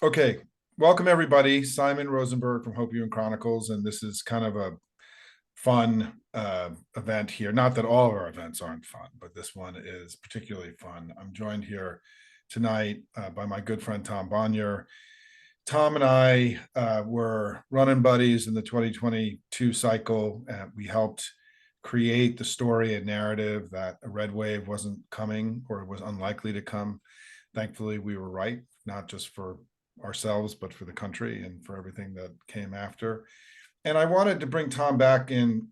Okay, welcome everybody. Simon Rosenberg from Hope You and Chronicles, and this is kind of a fun event here. Not that all of our events aren't fun, but this one is particularly fun. I'm joined here tonight by my good friend Tom Bonier. Tom and I were running buddies in the 2022 cycle. We helped create the story and narrative that a red wave wasn't coming or was unlikely to come. Thankfully, we were right, not just for ourselves, but for the country and for everything that came after. And I wanted to bring Tom back in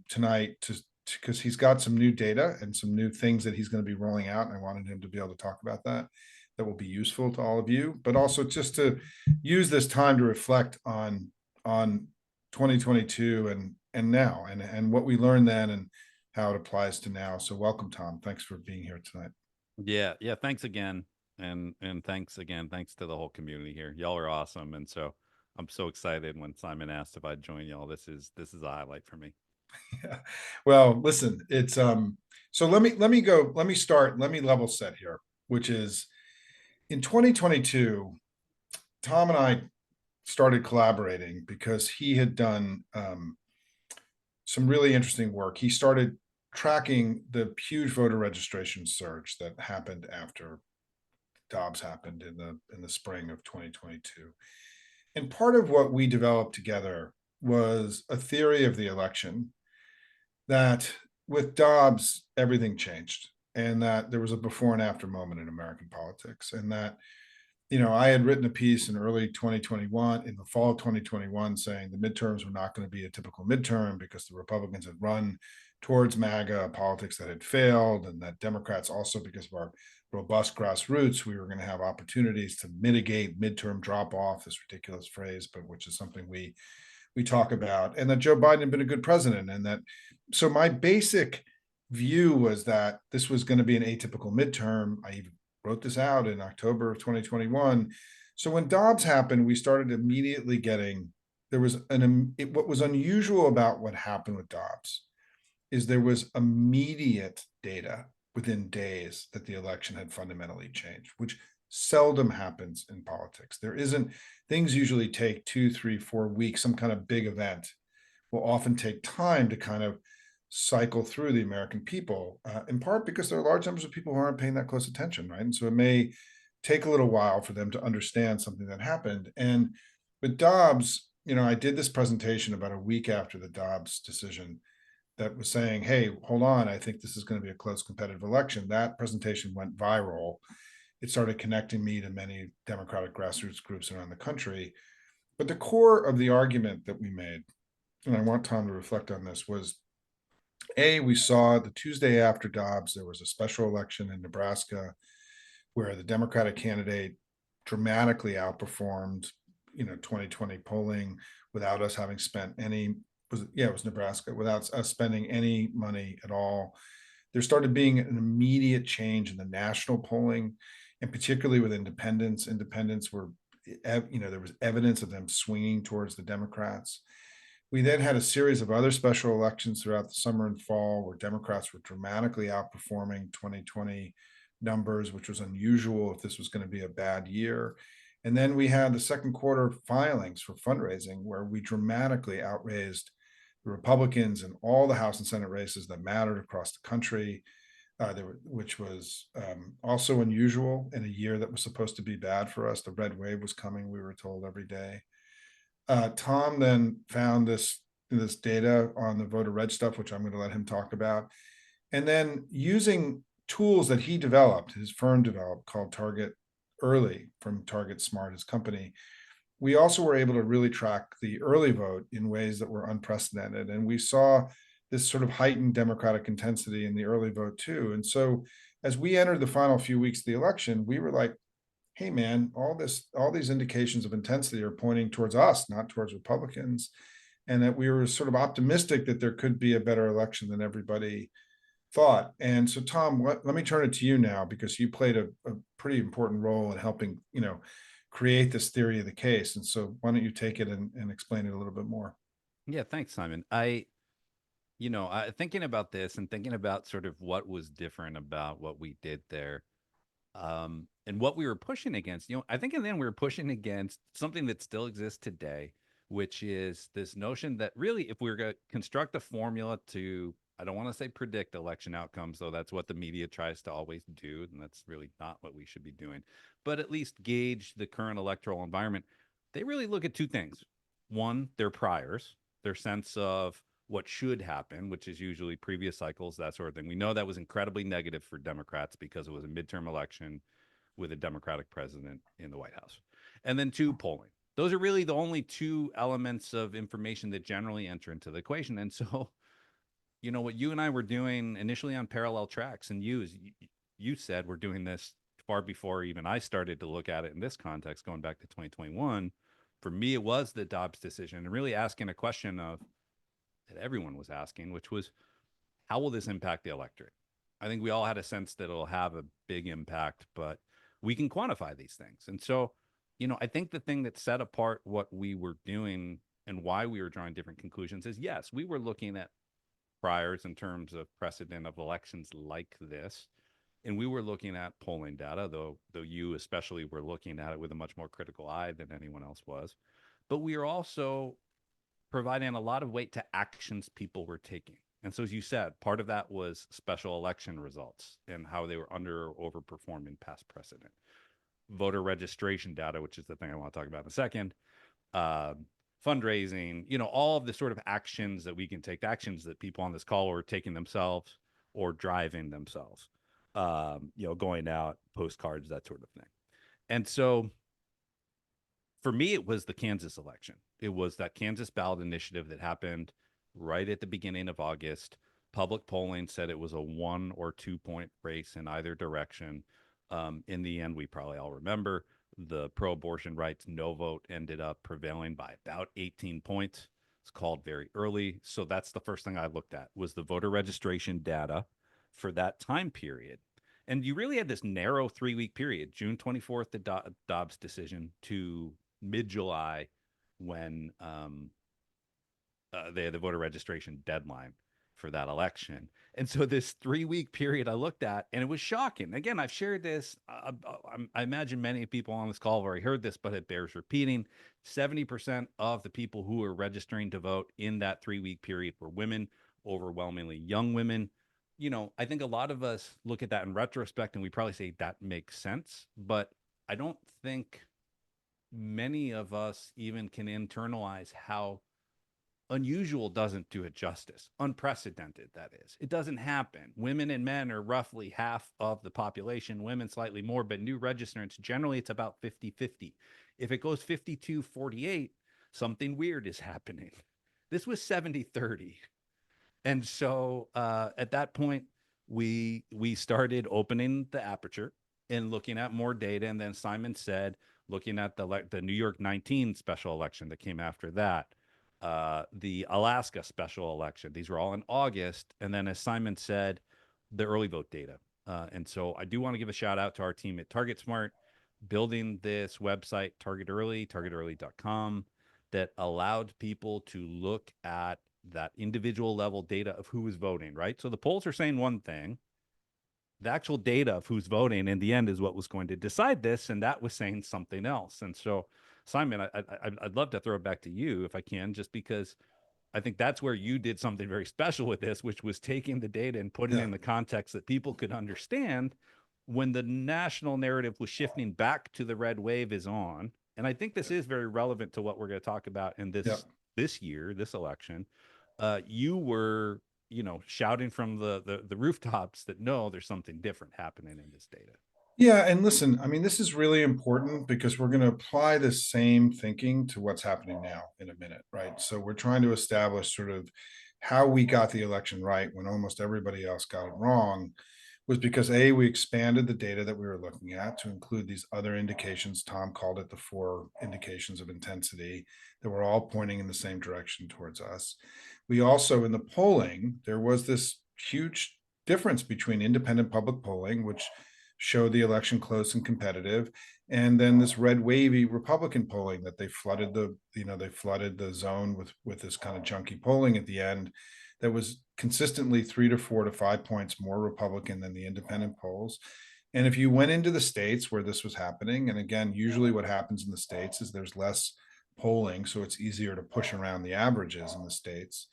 tonight to because he's got some new data and some new things that he's going to be rolling out. And I wanted him to be able to talk about that will be useful to all of you, but also just to use this time to reflect on 2022 and now and what we learned then and how it applies to now. So welcome, Tom. Thanks for being here tonight. Yeah. Thanks again, and thanks again. Thanks to the whole community here. Y'all are awesome, and so I'm so excited when Simon asked if I'd join y'all. This is a highlight for me. Yeah. Well, listen, it's so let me start, let me level set here, which is in 2022, Tom and I started collaborating because he had done some really interesting work. He started tracking the huge voter registration surge that happened after Dobbs happened in the spring of 2022. And part of what we developed together was a theory of the election that with Dobbs, everything changed, and that there was a before and after moment in American politics. And that, I had written a piece in early 2021, in the fall of 2021, saying the midterms were not going to be a typical midterm because the Republicans had run towards MAGA politics that had failed, and that Democrats also, because of our robust grassroots, we were going to have opportunities to mitigate midterm drop off, this ridiculous phrase, but which is something we talk about, and that Joe Biden had been a good president. And that, so my basic view was that this was going to be an atypical midterm. I even wrote this out in October of 2021. So when Dobbs happened, we started immediately getting, there was what was unusual about what happened with Dobbs is there was immediate data within days that the election had fundamentally changed, which seldom happens in politics. There isn't, things usually take 2, 3, 4 weeks. Some kind of big event will often take time to kind of cycle through the American people, in part because there are large numbers of people who aren't paying that close attention, right? And so it may take a little while for them to understand something that happened. And with Dobbs, I did this presentation about a week after the Dobbs decision that was saying, hey, hold on, I think this is going to be a close competitive election. That presentation went viral. It started connecting me to many Democratic grassroots groups around the country. But the core of the argument that we made, and I want Tom to reflect on this, was we saw the Tuesday after Dobbs, there was a special election in Nebraska where the Democratic candidate dramatically outperformed, 2020 polling without us having spent any, it was Nebraska, without us spending any money at all. There started being an immediate change in the national polling, and particularly with independents. Independents were, there was evidence of them swinging towards the Democrats. We then had a series of other special elections throughout the summer and fall where Democrats were dramatically outperforming 2020 numbers, which was unusual if this was going to be a bad year. And then we had the second quarter filings for fundraising where we dramatically outraised the Republicans in all the House and Senate races that mattered across the country, which was also unusual in a year that was supposed to be bad for us. The red wave was coming, we were told every day. Tom then found this data on the voter reg stuff, which I'm going to let him talk about, and then using tools that he developed, his firm developed, called Target Early from Target Smart, his company. We also were able to really track the early vote in ways that were unprecedented, and we saw this sort of heightened Democratic intensity in the early vote too. And so, as we entered the final few weeks of the election, we were like, hey man, all these indications of intensity are pointing towards us, not towards Republicans, and that we were sort of optimistic that there could be a better election than everybody thought. And so, Tom, let me turn it to you now because you played a pretty important role in helping, create this theory of the case. And so, why don't you take it and explain it a little bit more? Yeah, thanks, Simon. Thinking about this and thinking about sort of what was different about what we did there. And what we were pushing against, I think in the end we were pushing against something that still exists today, which is this notion that really, if we were going to construct a formula to, I don't want to say predict election outcomes, though that's what the media tries to always do, and that's really not what we should be doing, but at least gauge the current electoral environment. They really look at two things. One, their priors, their sense of what should happen, which is usually previous cycles, that sort of thing. We know that was incredibly negative for Democrats because it was a midterm election with a Democratic president in the White House. And then two, polling. Those are really the only two elements of information that generally enter into the equation. And so, what you and I were doing initially on parallel tracks, and you said we're doing this far before even I started to look at it in this context, going back to 2021. For me, it was the Dobbs decision, and really asking a question of that everyone was asking, which was, how will this impact the electorate? I think we all had a sense that it'll have a big impact, but we can quantify these things. And so, I think the thing that set apart what we were doing and why we were drawing different conclusions is, yes, we were looking at priors in terms of precedent of elections like this. And we were looking at polling data, though you especially were looking at it with a much more critical eye than anyone else was. But we are also providing a lot of weight to actions people were taking. And so, as you said, part of that was special election results and how they were under or overperforming past precedent. Voter registration data, which is the thing I want to talk about in a second, uh, fundraising, all of the sort of actions that we can take, actions that people on this call are taking themselves or driving themselves, going out, postcards, that sort of thing. And so, for me, it was the Kansas election. It was that Kansas ballot initiative that happened right at the beginning of August. Public polling said it was a 1 or 2 point race in either direction. In the end, we probably all remember the pro-abortion rights no vote ended up prevailing by about 18 points. It's called very early. So that's the first thing I looked at was the voter registration data for that time period. And you really had this narrow 3-week period, June 24th, the Dobbs decision, to mid-July when they had the voter registration deadline for that election. And so this 3-week period I looked at, and it was shocking. Again, I've shared this. I imagine many people on this call have already heard this, but it bears repeating. 70% of the people who were registering to vote in that 3-week period were women, overwhelmingly young women. I think a lot of us look at that in retrospect and we probably say that makes sense, but I don't think many of us even can internalize how unusual doesn't do it justice. Unprecedented, that is. It doesn't happen. Women and men are roughly half of the population, women slightly more, but new registrants, generally it's about 50-50. If it goes 52-48, something weird is happening. This was 70-30. And so at that point, we started opening the aperture and looking at more data. And then Simon said, looking at the New York 19 special election that came after that, the Alaska special election. These were all in August. And then, as Simon said, the early vote data. And so I do want to give a shout out to our team at Target Smart, building this website, Target Early, targetearly.com, that allowed people to look at that individual level data of who was voting, right? So the polls are saying one thing. The actual data of who's voting in the end is what was going to decide this, and that was saying something else. And so, Simon, I'd love to throw it back to you if I can, just because I think that's where you did something very special with this, which was taking the data and putting it Yeah. in the context that people could understand when the national narrative was shifting back to the red wave is on. And I think this is very relevant to what we're going to talk about in Yeah. this year, this election. You were, shouting from the rooftops that no, there's something different happening in this data. Yeah, and listen, I mean, this is really important because we're going to apply the same thinking to what's happening now in a minute, right? So we're trying to establish sort of how we got the election right when almost everybody else got it wrong was because A, we expanded the data that we were looking at to include these other indications. Tom called it the 4 indications of intensity that were all pointing in the same direction towards us. We also, in the polling, there was this huge difference between independent public polling, which showed the election close and competitive, and then this red wavy Republican polling that they flooded the zone with this kind of junky polling at the end that was consistently 3 to 4 to 5 points more Republican than the independent polls. And if you went into the states where this was happening, and again, usually what happens in the states is there's less polling, so it's easier to push around the averages in the states.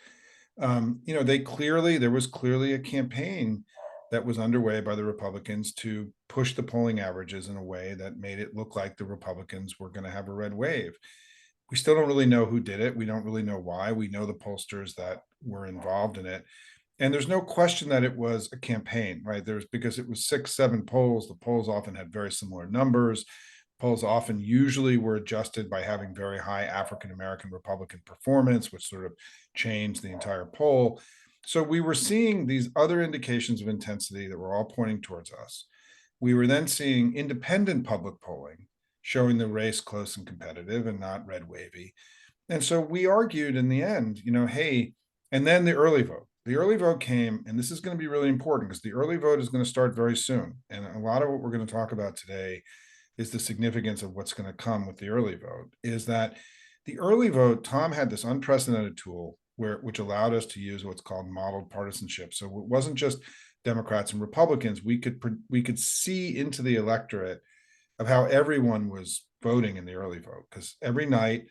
There was clearly a campaign that was underway by the Republicans to push the polling averages in a way that made it look like the Republicans were going to have a red wave. We still don't really know who did it. We don't really know why. We know the pollsters that were involved in it. And there's no question that it was a campaign, right? There's because it was 6, 7 polls. The polls often had very similar numbers. Polls often usually were adjusted by having very high African American Republican performance, which sort of changed the entire poll. So we were seeing these other indications of intensity that were all pointing towards us. We were then seeing independent public polling showing the race close and competitive and not red wavy. And so we argued in the end, hey, and then the early vote. The early vote came, and this is going to be really important because the early vote is going to start very soon. And a lot of what we're going to talk about today is the significance of what's going to come with the early vote. Is that the early vote, Tom had this unprecedented tool which allowed us to use what's called modeled partisanship. So it wasn't just Democrats and Republicans. We could see into the electorate of how everyone was voting in the early vote, because every night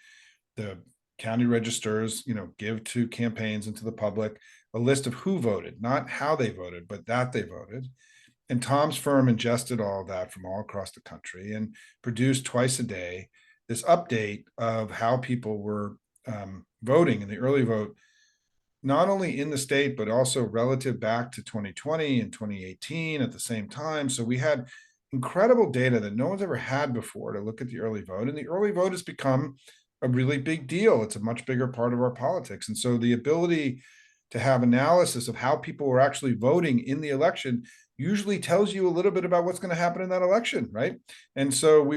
the county registers, give to campaigns and to the public a list of who voted, not how they voted, but that they voted. And Tom's firm ingested all of that from all across the country and produced twice a day this update of how people were voting in the early vote, not only in the state, but also relative back to 2020 and 2018 at the same time. So we had incredible data that no one's ever had before to look at the early vote. And the early vote has become a really big deal. It's a much bigger part of our politics. And so the ability to have analysis of how people were actually voting in the election usually tells you a little bit about what's going to happen in that election, right? And so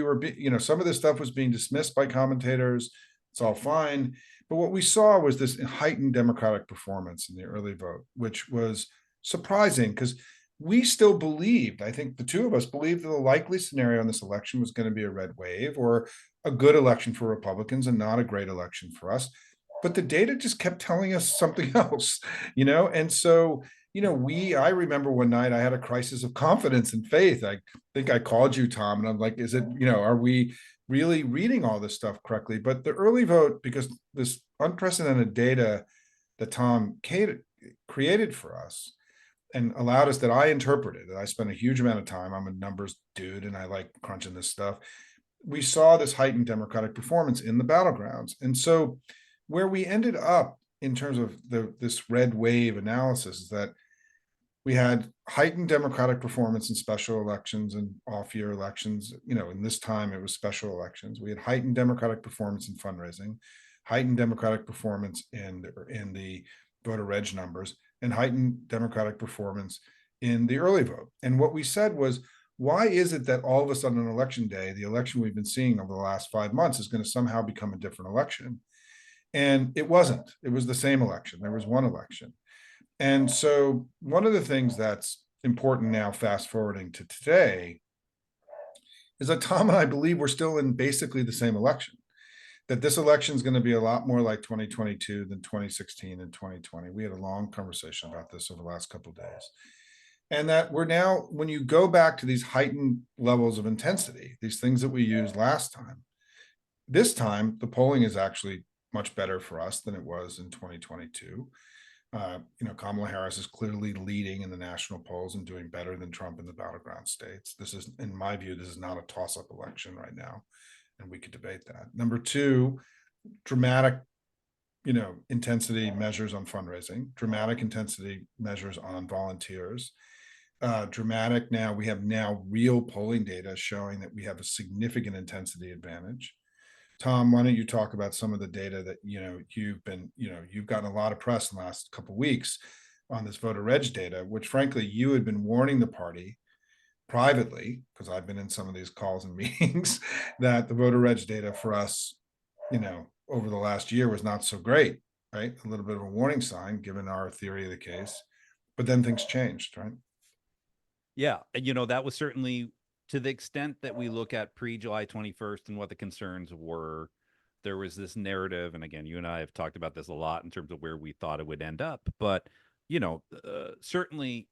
some of this stuff was being dismissed by commentators. It's all fine. But what we saw was this heightened Democratic performance in the early vote, which was surprising because we still believed, I think the two of us believed that the likely scenario in this election was going to be a red wave or a good election for Republicans and not a great election for us. But the data just kept telling us something else, And so, I remember one night I had a crisis of confidence and faith. I think I called you, Tom, and I'm like, are we really reading all this stuff correctly? But the early vote, because this unprecedented data that Tom created for us and allowed us that I interpreted, that I spent a huge amount of time. I'm a numbers dude and I like crunching this stuff. We saw this heightened Democratic performance in the battlegrounds. And so where we ended up in terms of this red wave analysis is that we had heightened Democratic performance in special elections and off-year elections. In this time it was special elections. We had heightened Democratic performance in fundraising, heightened Democratic performance in the voter reg numbers, and heightened Democratic performance in the early vote. And what we said was, why is it that all of a sudden on election day, the election we've been seeing over the last 5 months is going to somehow become a different election? And it wasn't. It was the same election. There was one election. And so one of the things that's important now, fast forwarding to today, is that Tom and I believe we're still in basically the same election. That this election is going to be a lot more like 2022 than 2016 and 2020. We had a long conversation about this over the last couple of days. And that we're now, when you go back to these heightened levels of intensity, these things that we used last time, this time the polling is actually much better for us than it was in 2022. Kamala Harris is clearly leading in the national polls and doing better than Trump in the battleground states. This is, in my view, this is not a toss-up election right now, and we could debate that. Number two, dramatic, intensity measures on fundraising, dramatic intensity measures on volunteers, dramatic. We have real polling data showing that we have a significant intensity advantage. Tom, why don't you talk about some of the data that you've gotten a lot of press in the last couple of weeks on this voter reg data, which frankly you had been warning the party privately, because I've been in some of these calls and meetings, that the voter reg data for us, over the last year was not so great, right? A little bit of a warning sign given our theory of the case, but then things changed, right? Yeah, that was certainly, to the extent that we look at pre-July 21st and what the concerns were, there was this narrative, and again, you and I have talked about this a lot in terms of where we thought it would end up, but certainly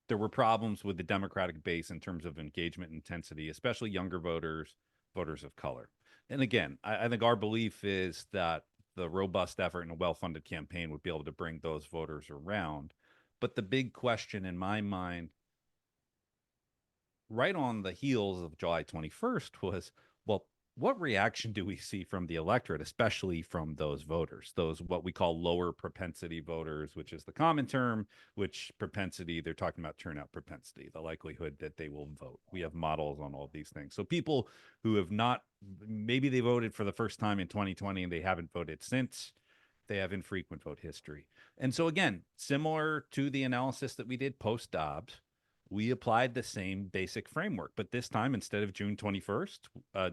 there were problems with the Democratic base in terms of engagement intensity, especially younger voters, voters of color. And again, I think our belief is that the robust effort and a well-funded campaign would be able to bring those voters around. But the big question in my mind, right on the heels of July 21st, was, well, what reaction do we see from the electorate, especially from those voters, those what we call lower propensity voters, which is the common term, which propensity, they're talking about turnout propensity, the likelihood that they will vote. We have models on all these things. So people who have not, maybe they voted for the first time in 2020 and they haven't voted since, they have infrequent vote history. And so, again, similar to the analysis that we did post Dobbs, we applied the same basic framework, but this time instead of June 21st,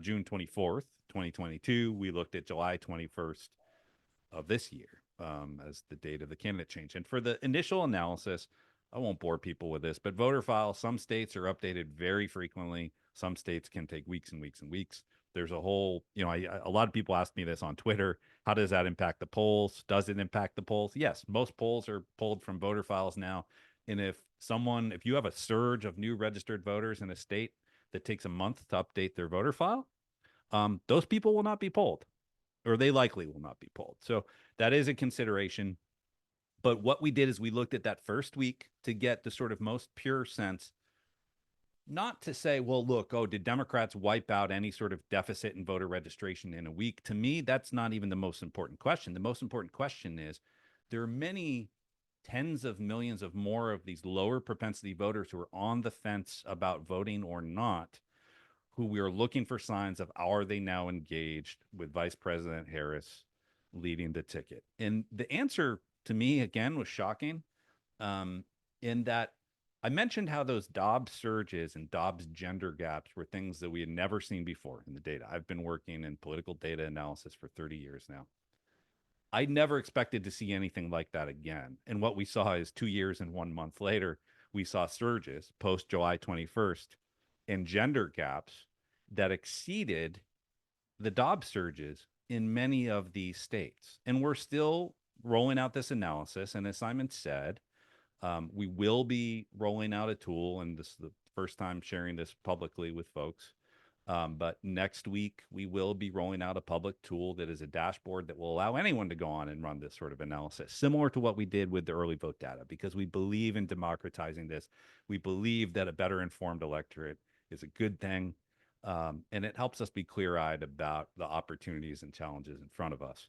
June 24th, 2022, we looked at July 21st of this year as the date of the candidate change. And for the initial analysis, I won't bore people with this, but voter files, some states are updated very frequently. Some states can take weeks and weeks and weeks. There's a whole, a lot of people ask me this on Twitter. How does that impact the polls? Does it impact the polls? Yes, most polls are pulled from voter files now. And if you have a surge of new registered voters in a state that takes a month to update their voter file, those people will not be polled, or they likely will not be polled. So that is a consideration. But what we did is we looked at that first week to get the sort of most pure sense, not to say, well, look, oh, did Democrats wipe out any sort of deficit in voter registration in a week? To me, that's not even the most important question. The most important question is there are many tens of millions of more of these lower propensity voters who are on the fence about voting or not, who we are looking for signs of, are they now engaged with Vice President Harris leading the ticket? And the answer to me, again, was shocking, in that I mentioned how those Dobbs surges and Dobbs gender gaps were things that we had never seen before in the data. I've been working in political data analysis for 30 years now. I never expected to see anything like that again. And what we saw is 2 years and 1 month later, we saw surges post July 21st and gender gaps that exceeded the Dobbs surges in many of these states. And we're still rolling out this analysis. And as Simon said, we will be rolling out a tool, and this is the first time sharing this publicly with folks. But next week, we will be rolling out a public tool that is a dashboard that will allow anyone to go on and run this sort of analysis, similar to what we did with the early vote data, because we believe in democratizing this. We believe that a better informed electorate is a good thing. And it helps us be clear-eyed about the opportunities and challenges in front of us.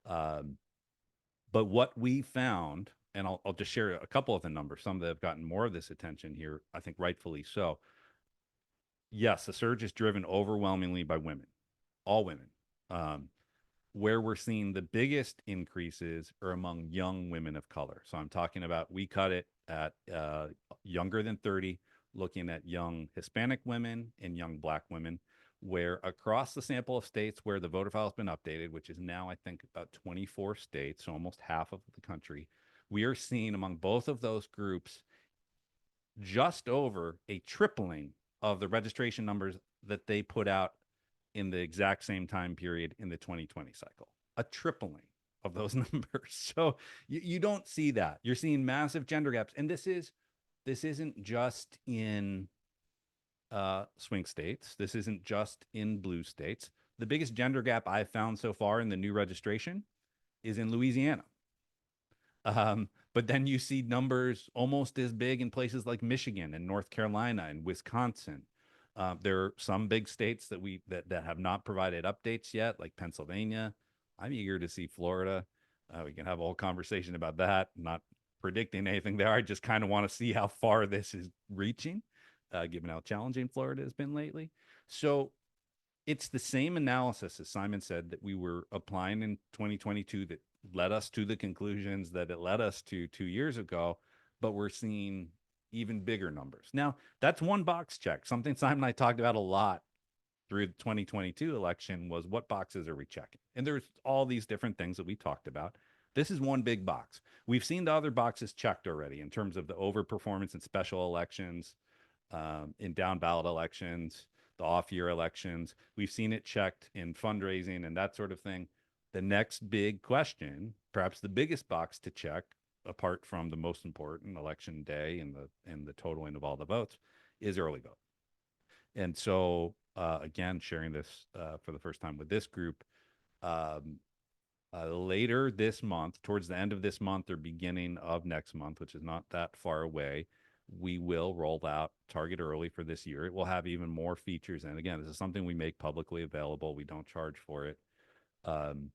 But what we found, and I'll just share a couple of the numbers, some that have gotten more of this attention here, I think rightfully so. Yes, the surge is driven overwhelmingly by women, all women. Where we're seeing the biggest increases are among young women of color. So I'm talking about, we cut it at younger than 30, looking at young Hispanic women and young Black women, where across the sample of states where the voter file has been updated, which is now, I think, about 24 states, so almost half of the country, we are seeing among both of those groups just over a tripling of the registration numbers that they put out in the exact same time period in the 2020 cycle. A tripling of those numbers. So you don't see that. You're seeing massive gender gaps. And this isn't just in swing states. This isn't just in blue states. The biggest gender gap I've found so far in the new registration is in Louisiana. But then you see numbers almost as big in places like Michigan and North Carolina and Wisconsin. There are some big states that have not provided updates yet, like Pennsylvania. I'm eager to see Florida. We can have a whole conversation about that. Not predicting anything there. I just kind of want to see how far this is reaching, given how challenging Florida has been lately. So it's the same analysis, as Simon said, that we were applying in 2022 that led us to the conclusions that it led us to 2 years ago, but we're seeing even bigger numbers. Now, that's one box check. Something Simon and I talked about a lot through the 2022 election was, what boxes are we checking? And there's all these different things that we talked about. This is one big box. We've seen the other boxes checked already in terms of the overperformance in special elections, in down ballot elections, the off-year elections. We've seen it checked in fundraising and that sort of thing. The next big question, perhaps the biggest box to check, apart from the most important election day and the totaling of all the votes, is early vote. And so, again, sharing this for the first time with this group, um, later this month, towards the end of this month or beginning of next month, which is not that far away, we will roll out Target Early for this year. It will have even more features. And again, this is something we make publicly available. We don't charge for it. Um,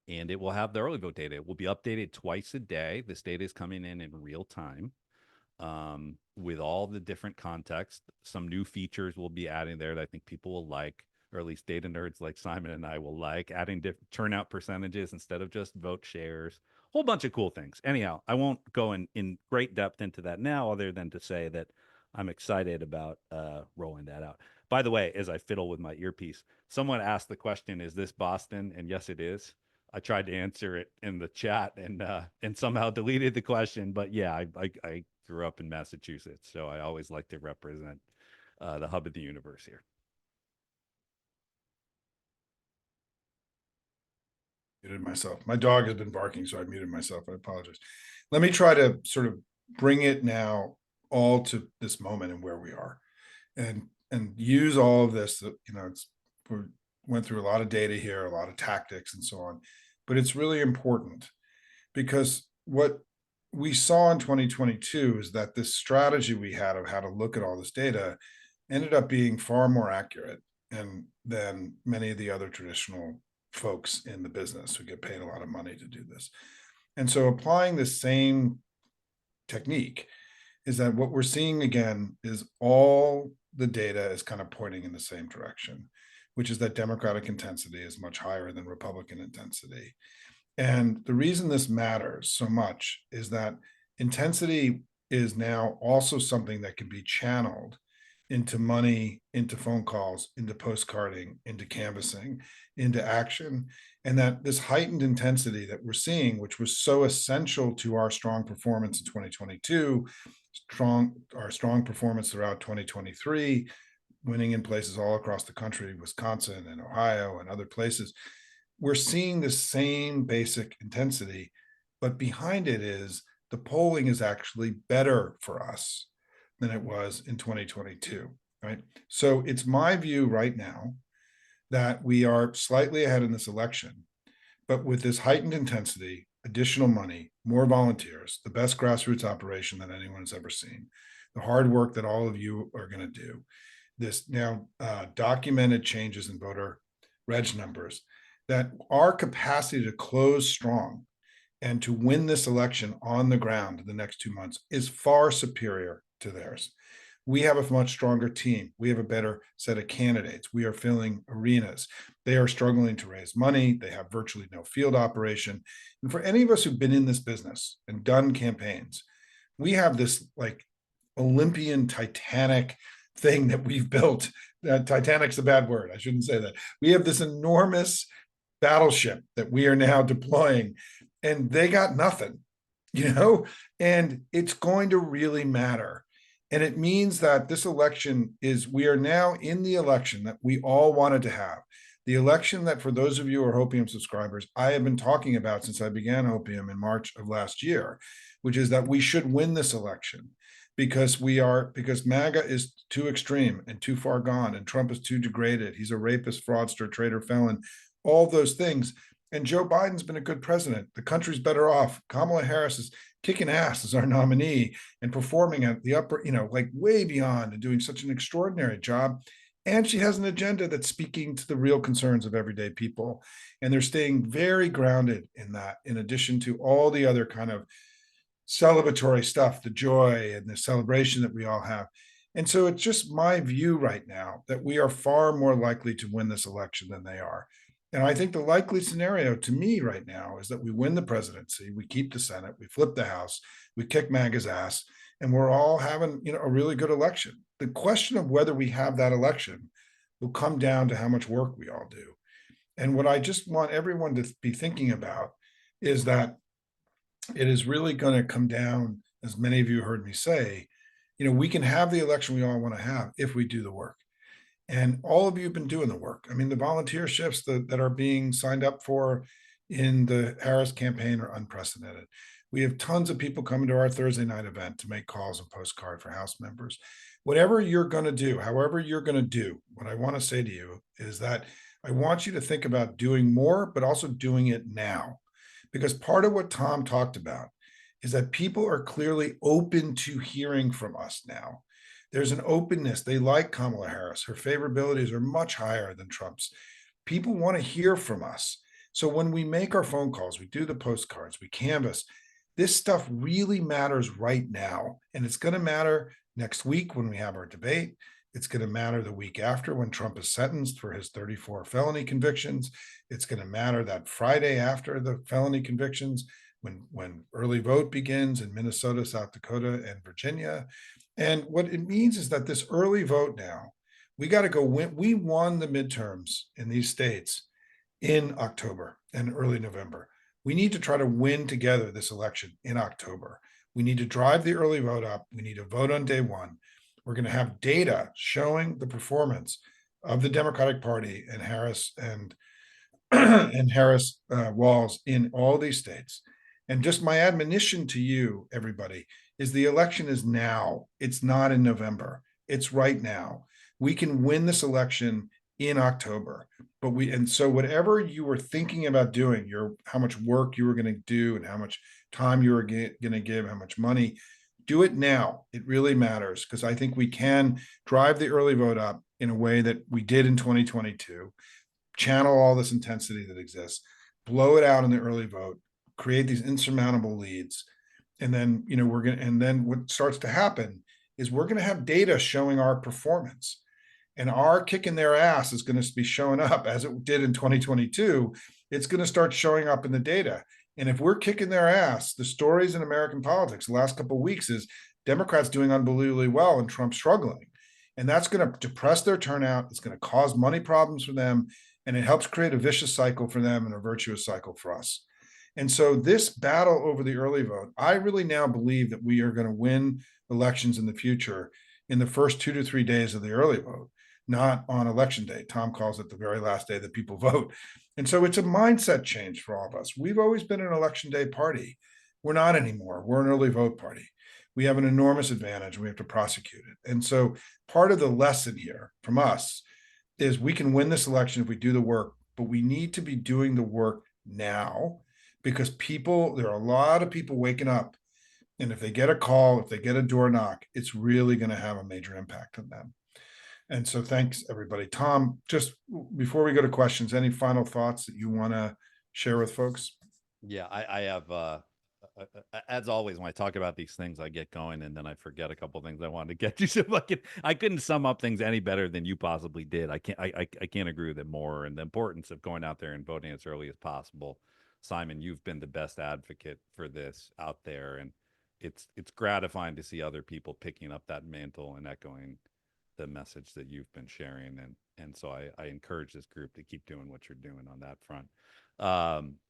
and it will have the early vote data. It will be updated twice a day. This data is coming in real time, with all the different context. Some new features we'll be adding there that I think people will like, or at least data nerds like Simon and I will like, adding different turnout percentages instead of just vote shares, whole bunch of cool things. Anyhow, I won't go in great depth into that now, other than to say that I'm excited about rolling that out. By the way, as I fiddle with my earpiece, someone asked the question, is this Boston? And yes, it is. I tried to answer it in the chat and somehow deleted the question. But yeah, I grew up in Massachusetts, so I always like to represent the hub of the universe here. Muted myself. My dog has been barking, so I muted myself. I apologize. Let me try to sort of bring it now all to this moment and where we are, and use all of this. We went through a lot of data here, a lot of tactics, and so on, but it's really important because what we saw in 2022 is that this strategy we had of how to look at all this data ended up being far more accurate and than many of the other traditional folks in the business who get paid a lot of money to do this. And so applying the same technique is that what we're seeing again is all the data is kind of pointing in the same direction, which is that Democratic intensity is much higher than Republican intensity. And the reason this matters so much is that intensity is now also something that can be channeled into money, into phone calls, into postcarding, into canvassing, into action. And that this heightened intensity that we're seeing, which was so essential to our strong performance in 2022, our strong performance throughout 2023, winning in places all across the country, Wisconsin and Ohio and other places, we're seeing the same basic intensity, but behind it is the polling is actually better for us than it was in 2022, right? So it's my view right now that we are slightly ahead in this election, but with this heightened intensity, additional money, more volunteers, the best grassroots operation that anyone has ever seen, the hard work that all of you are going to do, this now documented changes in voter reg numbers, that our capacity to close strong and to win this election on the ground in the next 2 months is far superior to theirs. We have a much stronger team. We have a better set of candidates. We are filling arenas. They are struggling to raise money. They have virtually no field operation. And for any of us who've been in this business and done campaigns, we have this like Olympian Titanic thing that we've built. Titanic's a bad word. I shouldn't say that. We have this enormous battleship that we are now deploying, and they got nothing, and it's going to really matter. And it means that this election we are now in the election that we all wanted to have. The election that, for those of you who are Hopium subscribers, I have been talking about since I began Hopium in March of last year, which is that we should win this election because MAGA is too extreme and too far gone, and Trump is too degraded. He's a rapist, fraudster, traitor, felon, all those things. And Joe Biden's been a good president. The country's better off. Kamala Harris is kicking ass as our nominee and performing at the upper, like way beyond, and doing such an extraordinary job. And she has an agenda that's speaking to the real concerns of everyday people. And they're staying very grounded in that, in addition to all the other kind of celebratory stuff, the joy and the celebration that we all have. And so it's just my view right now that we are far more likely to win this election than they are. And I think the likely scenario to me right now is that we win the presidency, we keep the Senate, we flip the House, we kick MAGA's ass, and we're all having, a really good election. The question of whether we have that election will come down to how much work we all do. And what I just want everyone to be thinking about is that it is really going to come down, as many of you heard me say, we can have the election we all want to have if we do the work. And all of you have been doing the work. I mean, the volunteer shifts that are being signed up for in the Harris campaign are unprecedented. We have tons of people coming to our Thursday night event to make calls and postcard for House members. Whatever you're going to do, however you're going to do, what I want to say to you is that I want you to think about doing more, but also doing it now. Because part of what Tom talked about is that people are clearly open to hearing from us now. There's an openness. They like Kamala Harris. Her favorabilities are much higher than Trump's. People want to hear from us. So when we make our phone calls, we do the postcards, we canvass, this stuff really matters right now. And it's going to matter next week when we have our debate. It's going to matter the week after when Trump is sentenced for his 34 felony convictions. It's going to matter that Friday after the felony convictions, when early vote begins in Minnesota, South Dakota, and Virginia. And what it means is that this early vote now, we got to go win. We won the midterms in these states in October and early November. We need to try to win together this election in October. We need to drive the early vote up. We need to vote on day one. We're going to have data showing the performance of the Democratic Party and Harris and and Harris Walls in all these states. And just my admonition to you, everybody, is the election is now. It's not in November. It's right now. We can win this election in October. But so whatever you were thinking about doing, how much work you were going to do and how much time you were going to give, how much money, do it now. It really matters because I think we can drive the early vote up in a way that we did in 2022, channel all this intensity that exists, blow it out in the early vote, create these insurmountable leads. And then, and then what starts to happen is we're going to have data showing our performance. And our kicking their ass is going to be showing up as it did in 2022. It's going to start showing up in the data. And if we're kicking their ass, the stories in American politics the last couple of weeks is Democrats doing unbelievably well and Trump struggling. And that's going to depress their turnout. It's going to cause money problems for them. And it helps create a vicious cycle for them and a virtuous cycle for us. And so this battle over the early vote, I really now believe that we are going to win elections in the future in the first 2 to 3 days of the early vote, not on election day. Tom calls it the very last day that people vote. And so it's a mindset change for all of us. We've always been an election day party. We're not anymore. We're an early vote party. We have an enormous advantage and we have to prosecute it. And so part of the lesson here from us is we can win this election if we do the work, but we need to be doing the work now because there are a lot of people waking up. And if they get a call, if they get a door knock, it's really going to have a major impact on them. And so thanks, everybody. Tom, just before we go to questions, any final thoughts that you want to share with folks? Yeah, I have, as always, when I talk about these things, I get going and then I forget a couple things I wanted to get to. So I couldn't sum up things any better than you possibly did. I can't agree with it more. And the importance of going out there and voting as early as possible. Simon, you've been the best advocate for this out there, and it's gratifying to see other people picking up that mantle and echoing the message that you've been sharing. And so I encourage this group to keep doing what you're doing on that front.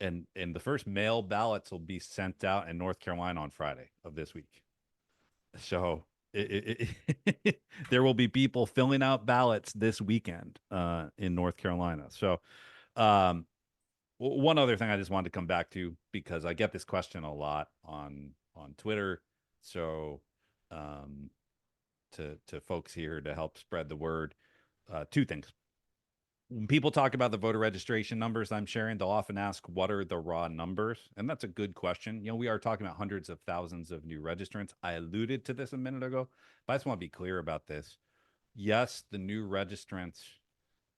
And the first mail ballots will be sent out in North Carolina on Friday of this week. So there will be people filling out ballots this weekend in North Carolina. So one other thing I just wanted to come back to, because I get this question a lot on Twitter. So to folks here to help spread the word, two things. When people talk about the voter registration numbers I'm sharing, they'll often ask, what are the raw numbers? And that's a good question. We are talking about hundreds of thousands of new registrants. I alluded to this a minute ago, but I just want to be clear about this. Yes, the new registrants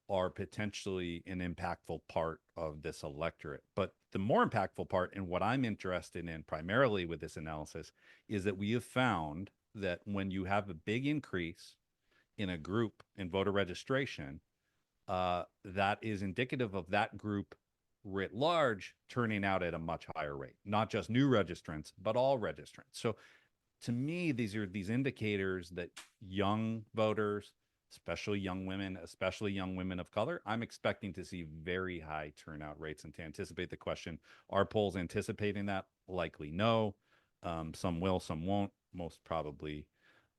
are potentially an impactful part of this electorate. But the more impactful part, and what I'm interested in primarily with this analysis, is that we have found that when you have a big increase in a group in voter registration, that is indicative of that group writ large turning out at a much higher rate, not just new registrants, but all registrants. So to me, these are these indicators that young voters, especially young women of color, I'm expecting to see very high turnout rates. And to anticipate the question, are polls anticipating that? Likely no. Some will, some won't. Most probably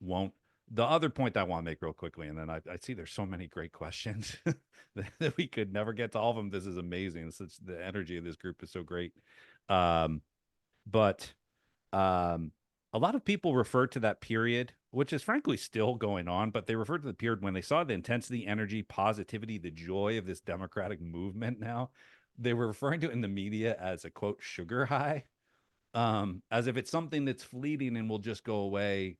won't. The other point I want to make real quickly, and then I see there's so many great questions that we could never get to all of them. This is amazing. The energy of this group is so great. But A lot of people refer to that period, which is frankly still going on, but they refer to the period when they saw the intensity, energy, positivity, the joy of this democratic movement now. They were referring to it in the media as a quote sugar high, as if it's something that's fleeting and will just go away,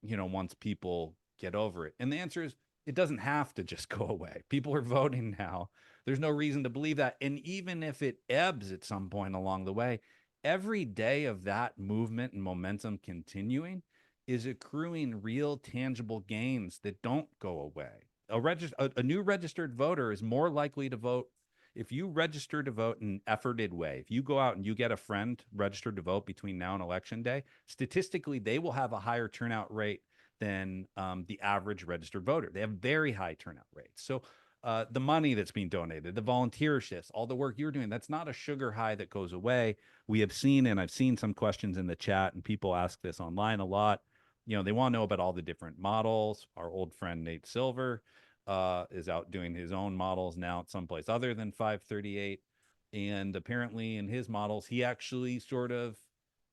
once people get over it. And the answer is it doesn't have to just go away. People are voting now. There's no reason to believe that. And even if it ebbs at some point along the way, every day of that movement and momentum continuing is accruing real tangible gains that don't go away. A new registered voter is more likely to vote if you register to vote in an efforted way. If you go out and you get a friend registered to vote between now and election day, statistically they will have a higher turnout rate than the average registered voter. They have very high turnout rates. So the money that's being donated, the volunteer shifts, all the work you're doing, that's not a sugar high that goes away. We have seen, and I've seen some questions in the chat, and people ask this online a lot. They want to know about all the different models. Our old friend Nate Silver is out doing his own models now at someplace other than 538. And apparently in his models, he actually sort of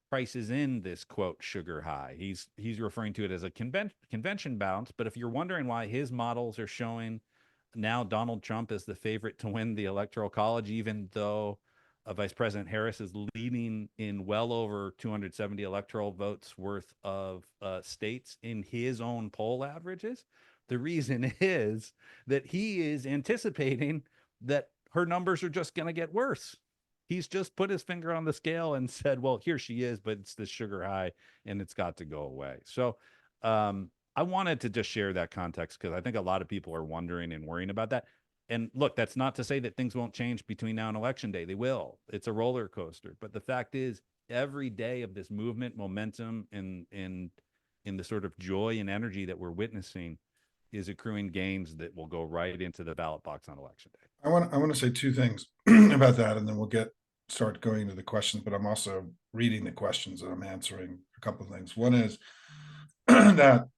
prices in this quote sugar high. He's referring to it as a convention bounce. But if you're wondering why his models are showing now Donald Trump is the favorite to win the Electoral College, even though Vice President Harris is leading in well over 270 electoral votes worth of states in his own poll averages. The reason is that he is anticipating that her numbers are just going to get worse. He's just put his finger on the scale and said, well, here she is, but it's the sugar high and it's got to go away. So I wanted to just share that context because I think a lot of people are wondering and worrying about that. And look, that's not to say that things won't change between now and election day. They will. It's a roller coaster. But the fact is, every day of this movement, momentum, and in the sort of joy and energy that we're witnessing is accruing gains that will go right into the ballot box on election day. I want to say two things about that, and then we'll start going into the questions. But I'm also reading the questions and I'm answering a couple of things. One is that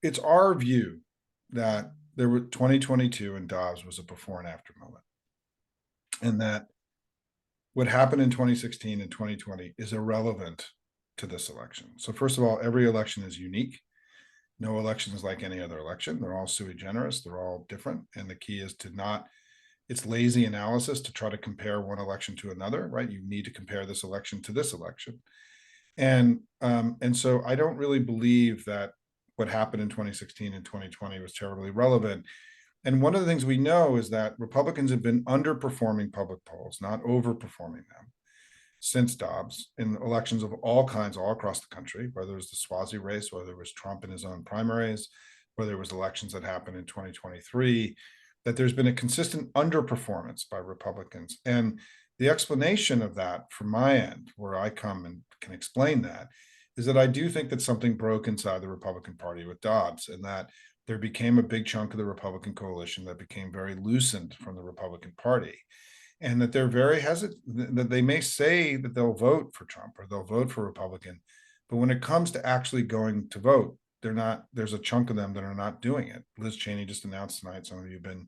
it's our view that there were 2022 and Dobbs was a before and after moment, and that what happened in 2016 and 2020 is irrelevant to this election. So first of all, every election is unique. No election is like any other election. They're all sui generis. They're all different. And the key is to not, it's lazy analysis to try to compare one election to another, right? You need to compare this election to this election. And so I don't really believe that what happened in 2016 and 2020 was terribly relevant. And one of the things we know is that Republicans have been underperforming public polls, not overperforming them, since Dobbs in elections of all kinds all across the country, whether it was the Swazi race, whether it was Trump in his own primaries, whether it was elections that happened in 2023, that there's been a consistent underperformance by Republicans. And the explanation of that from my end, where I come and can explain that, is that I do think that something broke inside the Republican Party with Dobbs, and that there became a big chunk of the Republican coalition that became very loosened from the Republican Party, and that they're very hesitant, that they may say that they'll vote for Trump or they'll vote for Republican, but when it comes to actually going to vote, they're not. There's a chunk of them that are not doing it. Liz Cheney just announced tonight, some of you have been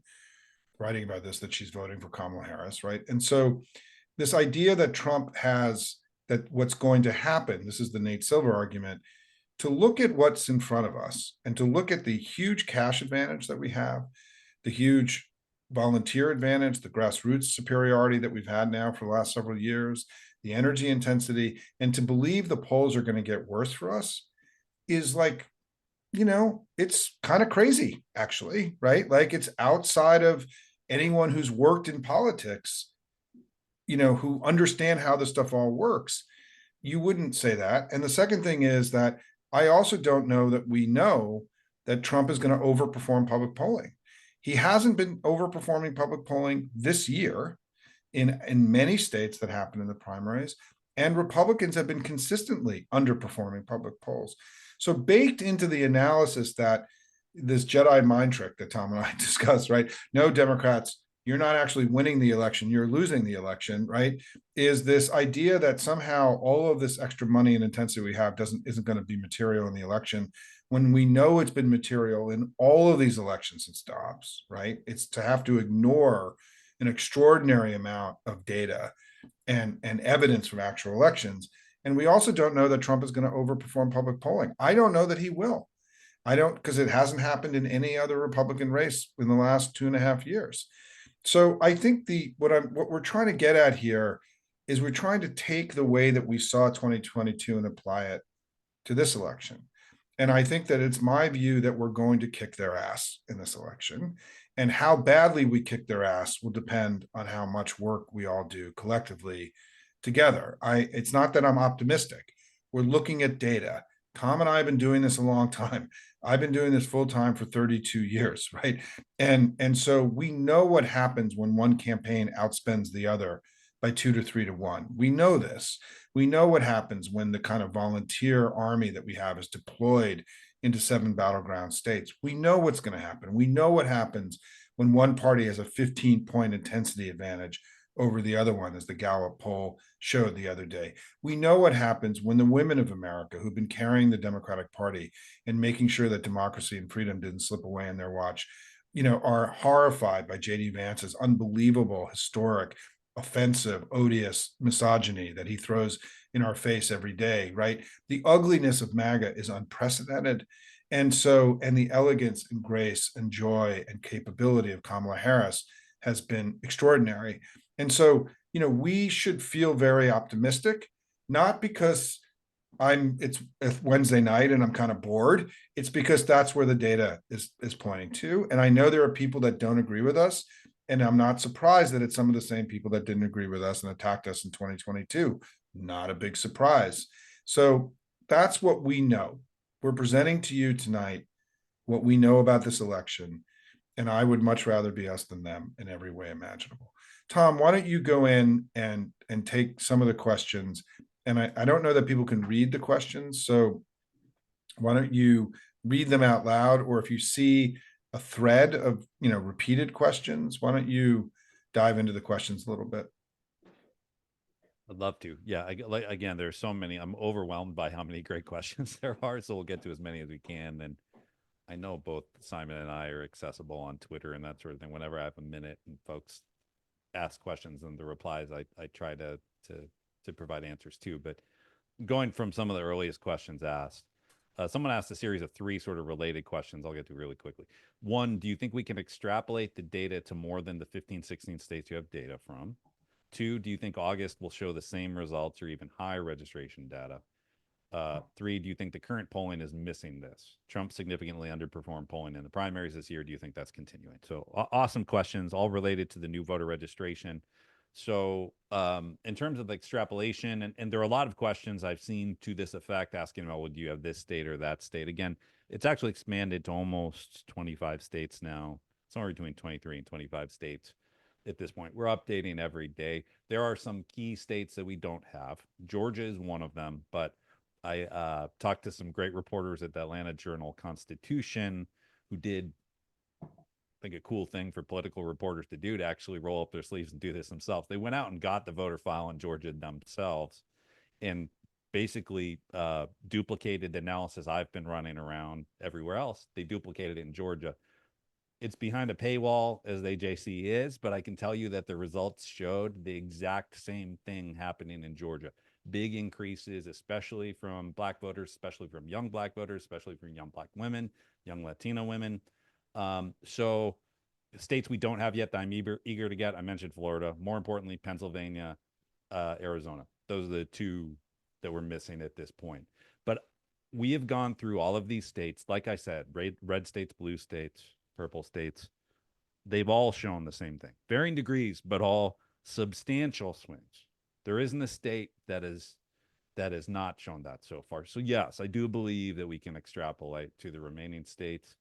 writing about this, that she's voting for Kamala Harris, right? And so this idea that Trump has, that what's going to happen, this is the Nate Silver argument, to look at what's in front of us and to look at the huge cash advantage that we have, the huge volunteer advantage, the grassroots superiority that we've had now for the last several years, the energy intensity, and to believe the polls are going to get worse for us is like, it's kind of crazy, actually, right? Like, it's outside of anyone who's worked in politics, who understand how this stuff all works. You wouldn't say that. And the second thing is that I also don't know that we know that Trump is going to overperform public polling. He hasn't been overperforming public polling this year in many states that happened in the primaries, and Republicans have been consistently underperforming public polls. So baked into the analysis that this Jedi mind trick that Tom and I discussed, right? No, Democrats, you're not actually winning the election, you're losing the election, right? Is this idea that somehow all of this extra money and intensity we have isn't going to be material in the election, when we know it's been material in all of these elections since Dobbs, right? It's to have to ignore an extraordinary amount of data and evidence from actual elections And we also don't know that Trump is going to overperform public polling. I don't know that he will. I don't, because it hasn't happened in any other Republican race in the last 2.5 years. So I think what we're trying to get at here is we're trying to take the way that we saw 2022 and apply it to this election. And I think that it's my view that we're going to kick their ass in this election. And how badly we kick their ass will depend on how much work we all do collectively together. It's not that I'm optimistic. We're looking at data. Tom and I have been doing this a long time. I've been doing this full time for 32 years, right? And so we know what happens when one campaign outspends the other by 2 to 3 to 1. We know this. We know what happens when the kind of volunteer army that we have is deployed into 7 battleground states. We know what's going to happen. We know what happens when one party has a 15-point intensity advantage over the other one, as the Gallup poll showed the other day. We know what happens when the women of America, who've been carrying the Democratic Party and making sure that democracy and freedom didn't slip away in their watch, are horrified by J.D. Vance's unbelievable, historic, offensive, odious misogyny that he throws in our face every day, right? The ugliness of MAGA is unprecedented. And the elegance and grace and joy and capability of Kamala Harris has been extraordinary. And so, we should feel very optimistic, not because it's Wednesday night and I'm kind of bored. It's because that's where the data is pointing to. And I know there are people that don't agree with us. And I'm not surprised that it's some of the same people that didn't agree with us and attacked us in 2022. Not a big surprise. So that's what we know. We're presenting to you tonight what we know about this election. And I would much rather be us than them in every way imaginable. Tom, why don't you go in and take some of the questions? And I don't know that people can read the questions. So why don't you read them out loud? Or if you see a thread of repeated questions, why don't you dive into the questions a little bit? I'd love to. Yeah. Again, there's so many. I'm overwhelmed by how many great questions there are. So we'll get to as many as we can. And I know both Simon and I are accessible on Twitter and that sort of thing. Whenever I have a minute and folks ask questions and the replies, I try to provide answers too. But going from some of the earliest questions asked, someone asked a series of three sort of related questions I'll get to really quickly. One, do you think we can extrapolate the data to more than the 15, 16 states you have data from? Two, do you think August will show the same results or even higher registration data? Three, do you think the current polling is missing this? Trump significantly underperformed polling in the primaries this year. Do you think that's continuing? So awesome questions, all related to the new voter registration. So in terms of extrapolation, and there are a lot of questions I've seen to this effect asking about, well, do you have this state or that state? Again, it's actually expanded to almost 25 states now, somewhere between 23 and 25 states at this point. We're updating every day. There are some key states that we don't have. Georgia is one of them, but I talked to some great reporters at the Atlanta Journal-Constitution who did, I think, a cool thing for political reporters to do, to actually roll up their sleeves and do this themselves. They went out and got the voter file in Georgia themselves and basically duplicated the analysis I've been running around everywhere else. They duplicated it in Georgia. It's behind a paywall, as the AJC is, but I can tell you that the results showed the exact same thing happening in Georgia. Big increases, especially from Black voters, especially from young Black voters, especially from young Black women, young Latino women. So states we don't have yet that I'm eager to get, I mentioned Florida. More importantly, Pennsylvania, Arizona. Those are the two that we're missing at this point. But we have gone through all of these states. Like I said, red states, blue states, purple states. They've all shown the same thing. Varying degrees, but all substantial swings. There isn't a state that has not shown that so far. So yes, I do believe that we can extrapolate to the remaining states.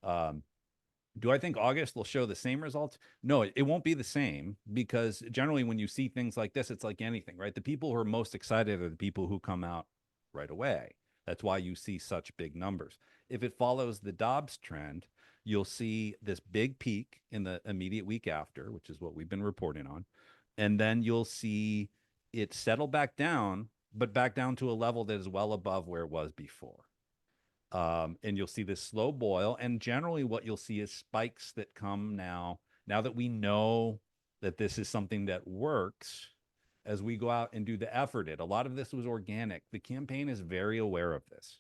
Do I think August will show the same results? No, it won't be the same, because generally when you see things like this, it's like anything, right? The people who are most excited are the people who come out right away. That's why you see such big numbers. If it follows the Dobbs trend, you'll see this big peak in the immediate week after, which is what we've been reporting on. And then you'll see it settle back down, but back down to a level that is well above where it was before. And you'll see this slow boil. And generally what you'll see is spikes that come now that we know that this is something that works. as we go out and do the efforted. A lot of this was organic. The campaign is very aware of this.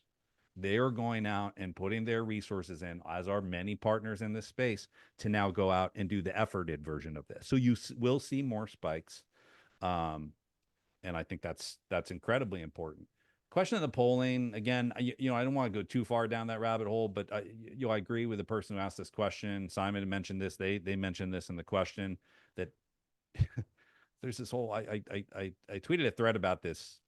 They are going out and putting their resources in, as are many partners in this space, to now go out and do the efforted version of this. So you will see more spikes. Um, and I think that's incredibly important. Question of the polling again. I don't want to go too far down that rabbit hole, but I agree with the person who asked this question. Simon mentioned this. They mentioned this in the question that there's this whole. I tweeted a thread about this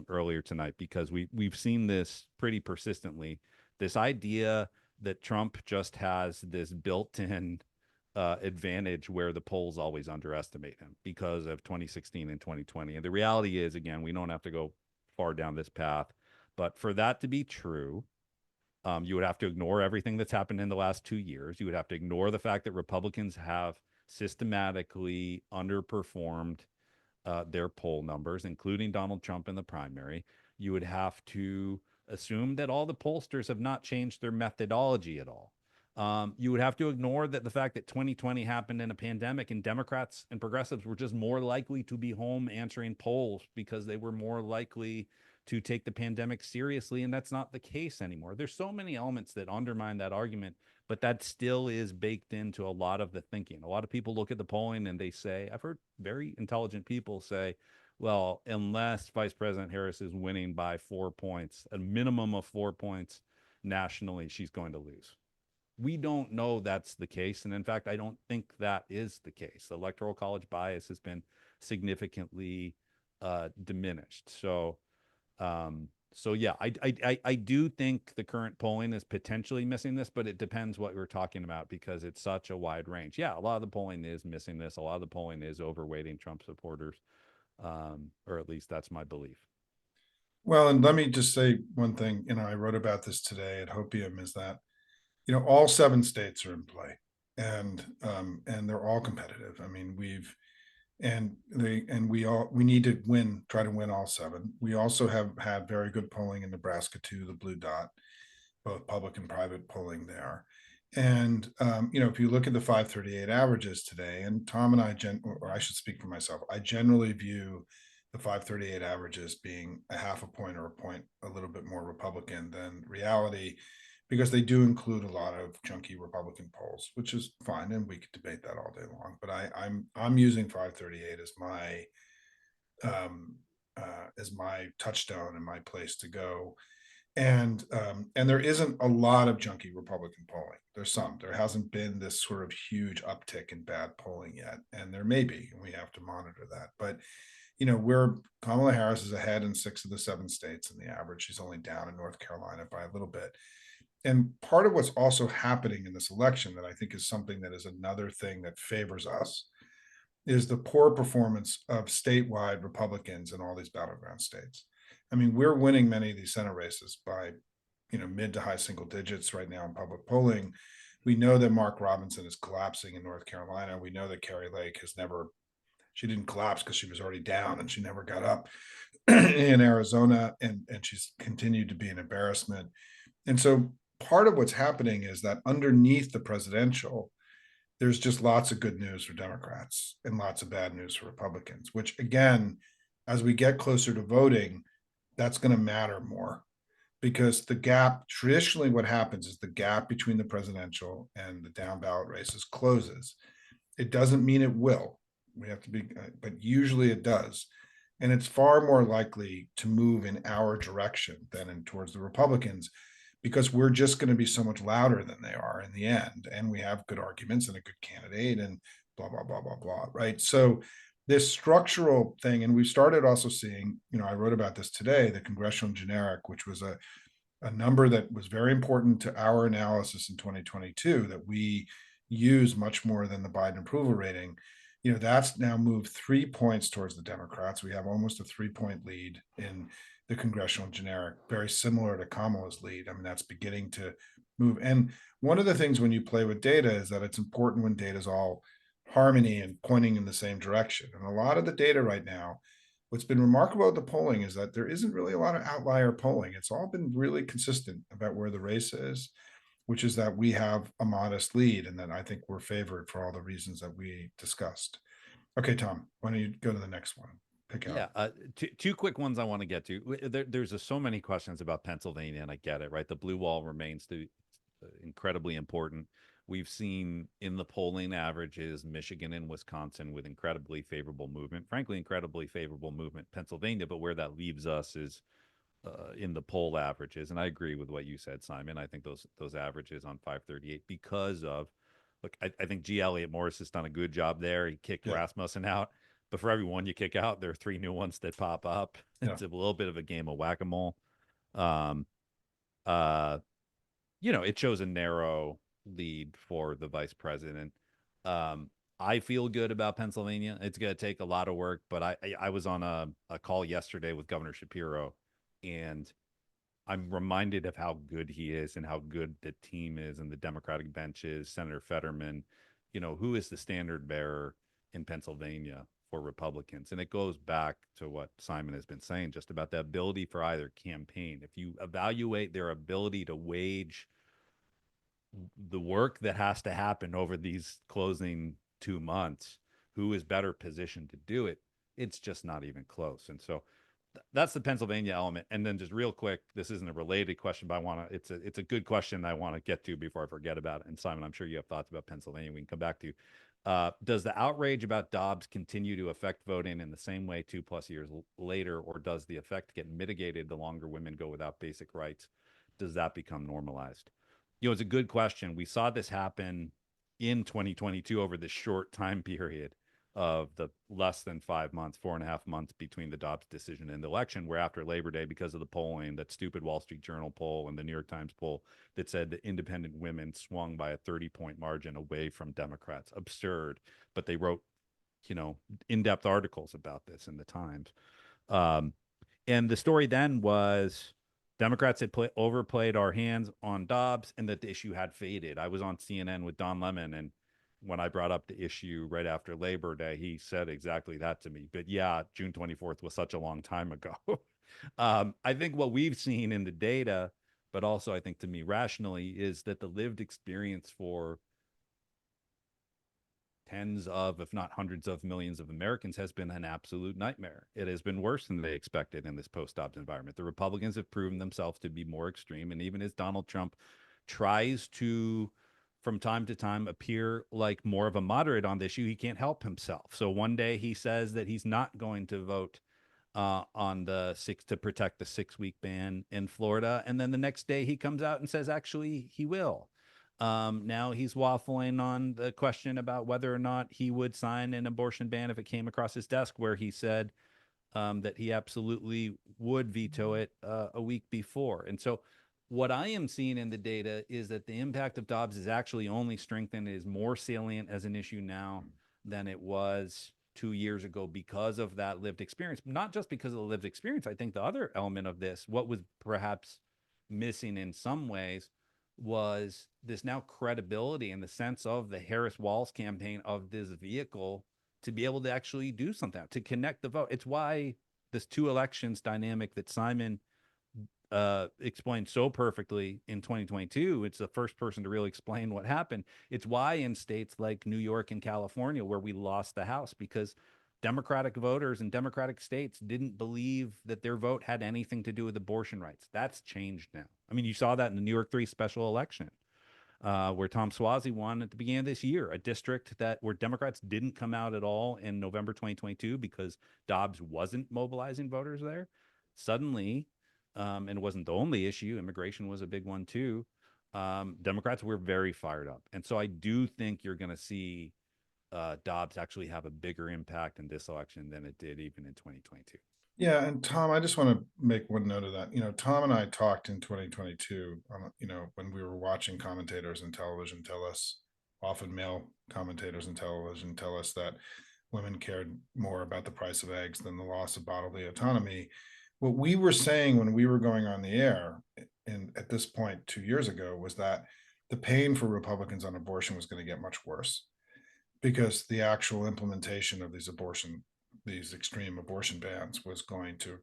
earlier tonight because we've seen this pretty persistently. This idea that Trump just has this built-in advantage where the polls always underestimate him because of 2016 and 2020. And the reality is, again, we don't have to go far down this path, but for that to be true, you would have to ignore everything that's happened in the last 2 years. You would have to ignore the fact that Republicans have systematically underperformed their poll numbers, including Donald Trump in the primary. You would have to assume that all the pollsters have not changed their methodology at all. You would have to ignore that the fact that 2020 happened in a pandemic and Democrats and progressives were just more likely to be home answering polls because they were more likely to take the pandemic seriously. And that's not the case anymore. There's so many elements that undermine that argument, but that still is baked into a lot of the thinking. A lot of people look at the polling and they say, I've heard very intelligent people say, well, unless Vice President Harris is winning by 4 points, a minimum of 4 points nationally, she's going to lose. We don't know that's the case. And in fact, I don't think that is the case. The electoral college bias has been significantly diminished. So yeah, I do think the current polling is potentially missing this, but it depends what we're talking about because it's such a wide range. Yeah, a lot of the polling is missing this. A lot of the polling is overweighting Trump supporters, or at least that's my belief. Well, and let me just say one thing. I wrote about this today at Hopium, is that all 7 states are in play, and they're all competitive. I mean, we need to try to win all 7. We also have had very good polling in Nebraska too, the blue dot, both public and private polling there. And if you look at the 538 averages today, and Tom and I, or I should speak for myself, I generally view the 538 averages being a half a point or a point a little bit more Republican than reality, because they do include a lot of chunky Republican polls, which is fine, and we could debate that all day long. But I'm using 538 as my touchstone and my place to go. And there isn't a lot of junky Republican polling. There hasn't been this sort of huge uptick in bad polling yet, and there may be, and we have to monitor that. But Kamala Harris is ahead in 6 of the 7 states in the average. She's only down in North Carolina by a little bit. And part of what's also happening in this election that I think is something that is another thing that favors us is the poor performance of statewide Republicans in all these battleground states. I mean, we're winning many of these Senate races by, mid to high single digits right now in public polling. We know that Mark Robinson is collapsing in North Carolina. We know that Carrie Lake she didn't collapse because she was already down and she never got up in Arizona, and she's continued to be an embarrassment. And so part of what's happening is that underneath the presidential, there's just lots of good news for Democrats and lots of bad news for Republicans, which again, as we get closer to voting, that's going to matter more, because the gap, traditionally what happens is the gap between the presidential and the down ballot races closes. It doesn't mean it will. We have to be, but usually it does. And it's far more likely to move in our direction than towards the Republicans, because we're just going to be so much louder than they are in the end. And we have good arguments and a good candidate and blah, blah, blah, blah, blah. Right. So this structural thing, and we've started also seeing, I wrote about this today, the congressional generic, which was a number that was very important to our analysis in 2022 that we use much more than the Biden approval rating. That's now moved 3 points towards the Democrats. We have almost a 3-point lead in the congressional generic, very similar to Kamala's lead. I mean, that's beginning to move. And one of the things when you play with data is that it's important when data is all harmony and pointing in the same direction. And a lot of the data right now, what's been remarkable about the polling is that there isn't really a lot of outlier polling. It's all been really consistent about where the race is, which is that we have a modest lead, and that I think we're favored for all the reasons that we discussed. Okay, Tom, why don't you go to the next one? pick Yeah, out. two quick ones I want to get to. There's just so many questions about Pennsylvania, and I get it, right? The blue wall remains incredibly important. We've seen in the polling averages Michigan and Wisconsin with incredibly favorable movement, frankly, incredibly favorable movement. Pennsylvania, but where that leaves us is in the poll averages. And I agree with what you said, Simon. I think those averages on 538 because of look, I think G. Elliott Morris has done a good job there. He kicked Yeah, Rasmussen out, but for every one you kick out, there are three new ones that pop up. yeah, It's a little bit of a game of whack-a-mole. Um, uh, it shows a narrow lead for the vice president. Um, I feel good about Pennsylvania. It's going to take a lot of work, but I was on a call yesterday with Governor Shapiro, and I'm reminded of how good he is and how good the team is and the Democratic bench is. Senator Fetterman, who is the standard bearer in Pennsylvania for Republicans. And it goes back to what Simon has been saying just about the ability for either campaign. If you evaluate their ability to wage the work that has to happen over these closing 2 months, who is better positioned to do it? It's just not even close. And so that's the Pennsylvania element. And then just real quick, this isn't a related question, but it's a good question I want to get to before I forget about it. And Simon, I'm sure you have thoughts about Pennsylvania we can come back to. Does the outrage about Dobbs continue to affect voting in the same way 2+ years later, or does the effect get mitigated the longer women go without basic rights? Does that become normalized? It's a good question. We saw this happen in 2022 over this short time period of the less than 5 months, 4.5 months between the Dobbs decision and the election, where after Labor Day, because of the polling, that stupid Wall Street Journal poll and the New York Times poll that said that independent women swung by a 30-point margin away from Democrats. Absurd. But they wrote, in-depth articles about this in the Times. Um, and the story then was Democrats had overplayed our hands on Dobbs and that the issue had faded. I was on CNN with Don Lemon, and when I brought up the issue right after Labor Day, he said exactly that to me. But yeah, June 24th was such a long time ago. I think what we've seen in the data, but also I think to me rationally, is that the lived experience for tens of, if not hundreds of millions of Americans has been an absolute nightmare. It has been worse than they expected in this post-Dobbs environment. The Republicans have proven themselves to be more extreme. And even as Donald Trump tries to, from time to time, appear like more of a moderate on the issue, he can't help himself. So one day he says that he's not going to vote on the to protect the 6-week ban in Florida. And then the next day he comes out and says, actually, he will. Now he's waffling on the question about whether or not he would sign an abortion ban if it came across his desk, where he said that he absolutely would veto it a week before. And so what I am seeing in the data is that the impact of Dobbs is actually only strengthened, is more salient as an issue now than it was 2 years ago because of that lived experience. Not just because of the lived experience. I think the other element of this, what was perhaps missing in some ways, was this now credibility in the sense of the Harris Walz campaign of this vehicle to be able to actually do something, to connect the vote. It's why this two elections dynamic that Simon explained so perfectly in 2022, it's the first person to really explain what happened. It's why in states like New York and California, where we lost the House, because Democratic voters in Democratic states didn't believe that their vote had anything to do with abortion rights. That's changed now. I mean, you saw that in the New York 3 special election, where Tom Suozzi won at the beginning of this year, a district where Democrats didn't come out at all in November 2022 because Dobbs wasn't mobilizing voters there. Suddenly, and it wasn't the only issue, immigration was a big one too. Democrats were very fired up. And so I do think you're going to see Dobbs actually have a bigger impact in this election than it did even in 2022. Yeah, and Tom, I just want to make one note of that. Tom and I talked in 2022, when we were watching commentators on television tell us, often male commentators on television tell us that women cared more about the price of eggs than the loss of bodily autonomy. What we were saying when we were going on the air, and at this point 2 years ago, was that the pain for Republicans on abortion was going to get much worse because the actual implementation of these extreme abortion bans was going to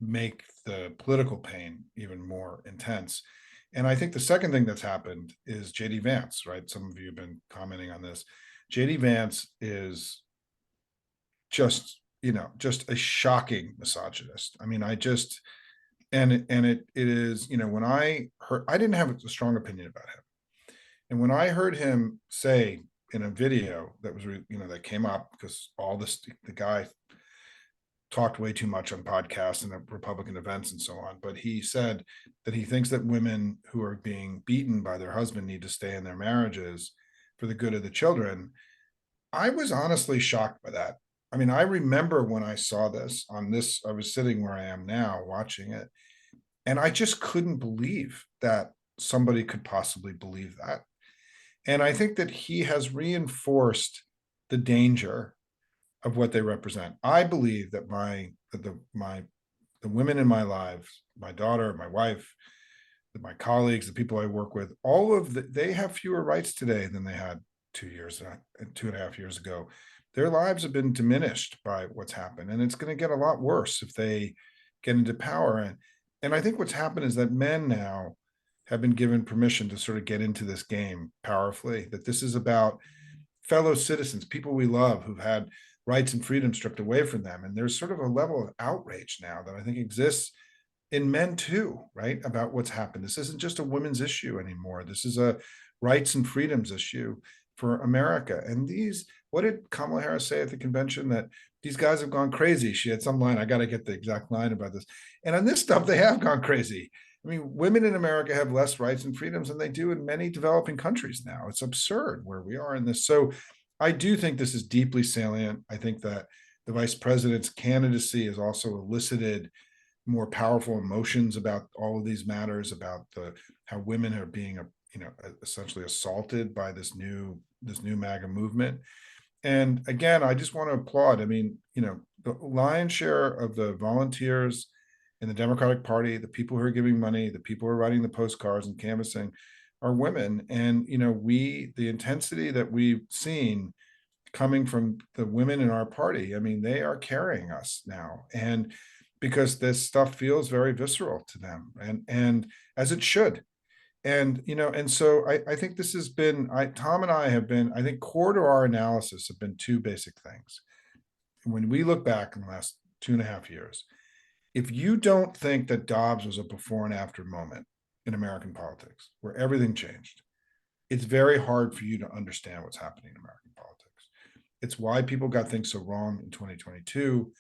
make the political pain even more intense. And I think the second thing that's happened is JD Vance, right? Some of you have been commenting on this. JD Vance is just, just a shocking misogynist. I mean, it is, when I didn't have a strong opinion about him. And when I heard him say in a video that was, that came up because the guy talked way too much on podcasts and at Republican events and so on, but he said that he thinks that women who are being beaten by their husband need to stay in their marriages for the good of the children. I was honestly shocked by that. I mean, I remember when I saw this I was sitting where I am now watching it, and I just couldn't believe that somebody could possibly believe that. And I think that he has reinforced the danger of what they represent. I believe that the women in my lives, my daughter, my wife, my colleagues, the people I work with, they have fewer rights today than they had 2.5 years ago. Their lives have been diminished by what's happened, and it's going to get a lot worse if they get into power. And I think what's happened is that men now have been given permission to sort of get into this game powerfully, that this is about fellow citizens, people we love who've had rights and freedom stripped away from them. And there's sort of a level of outrage now that I think exists in men too, right? About what's happened. This isn't just a women's issue anymore. This is a rights and freedoms issue for America. And what did Kamala Harris say at the convention? That these guys have gone crazy. She had some line, I got to get the exact line about this. And on this stuff, they have gone crazy. I mean, women in America have less rights and freedoms than they do in many developing countries now. It's absurd where we are in this. So I do think this is deeply salient. I think that the vice president's candidacy has also elicited more powerful emotions about all of these matters, about how women are being, essentially assaulted by this new MAGA movement. And again, I just want to applaud. I mean, the lion's share of the volunteers in the Democratic Party, the people who are giving money, the people who are writing the postcards and canvassing are women. And, the intensity that we've seen coming from the women in our party, I mean, they are carrying us now. And because this stuff feels very visceral to them, and as it should. And, and so I think this has been, Tom and I have been, I think core to our analysis have been two basic things. When we look back in the last 2.5 years, if you don't think that Dobbs was a before and after moment in American politics, where everything changed, it's very hard for you to understand what's happening in American politics. It's why people got things so wrong in 2022.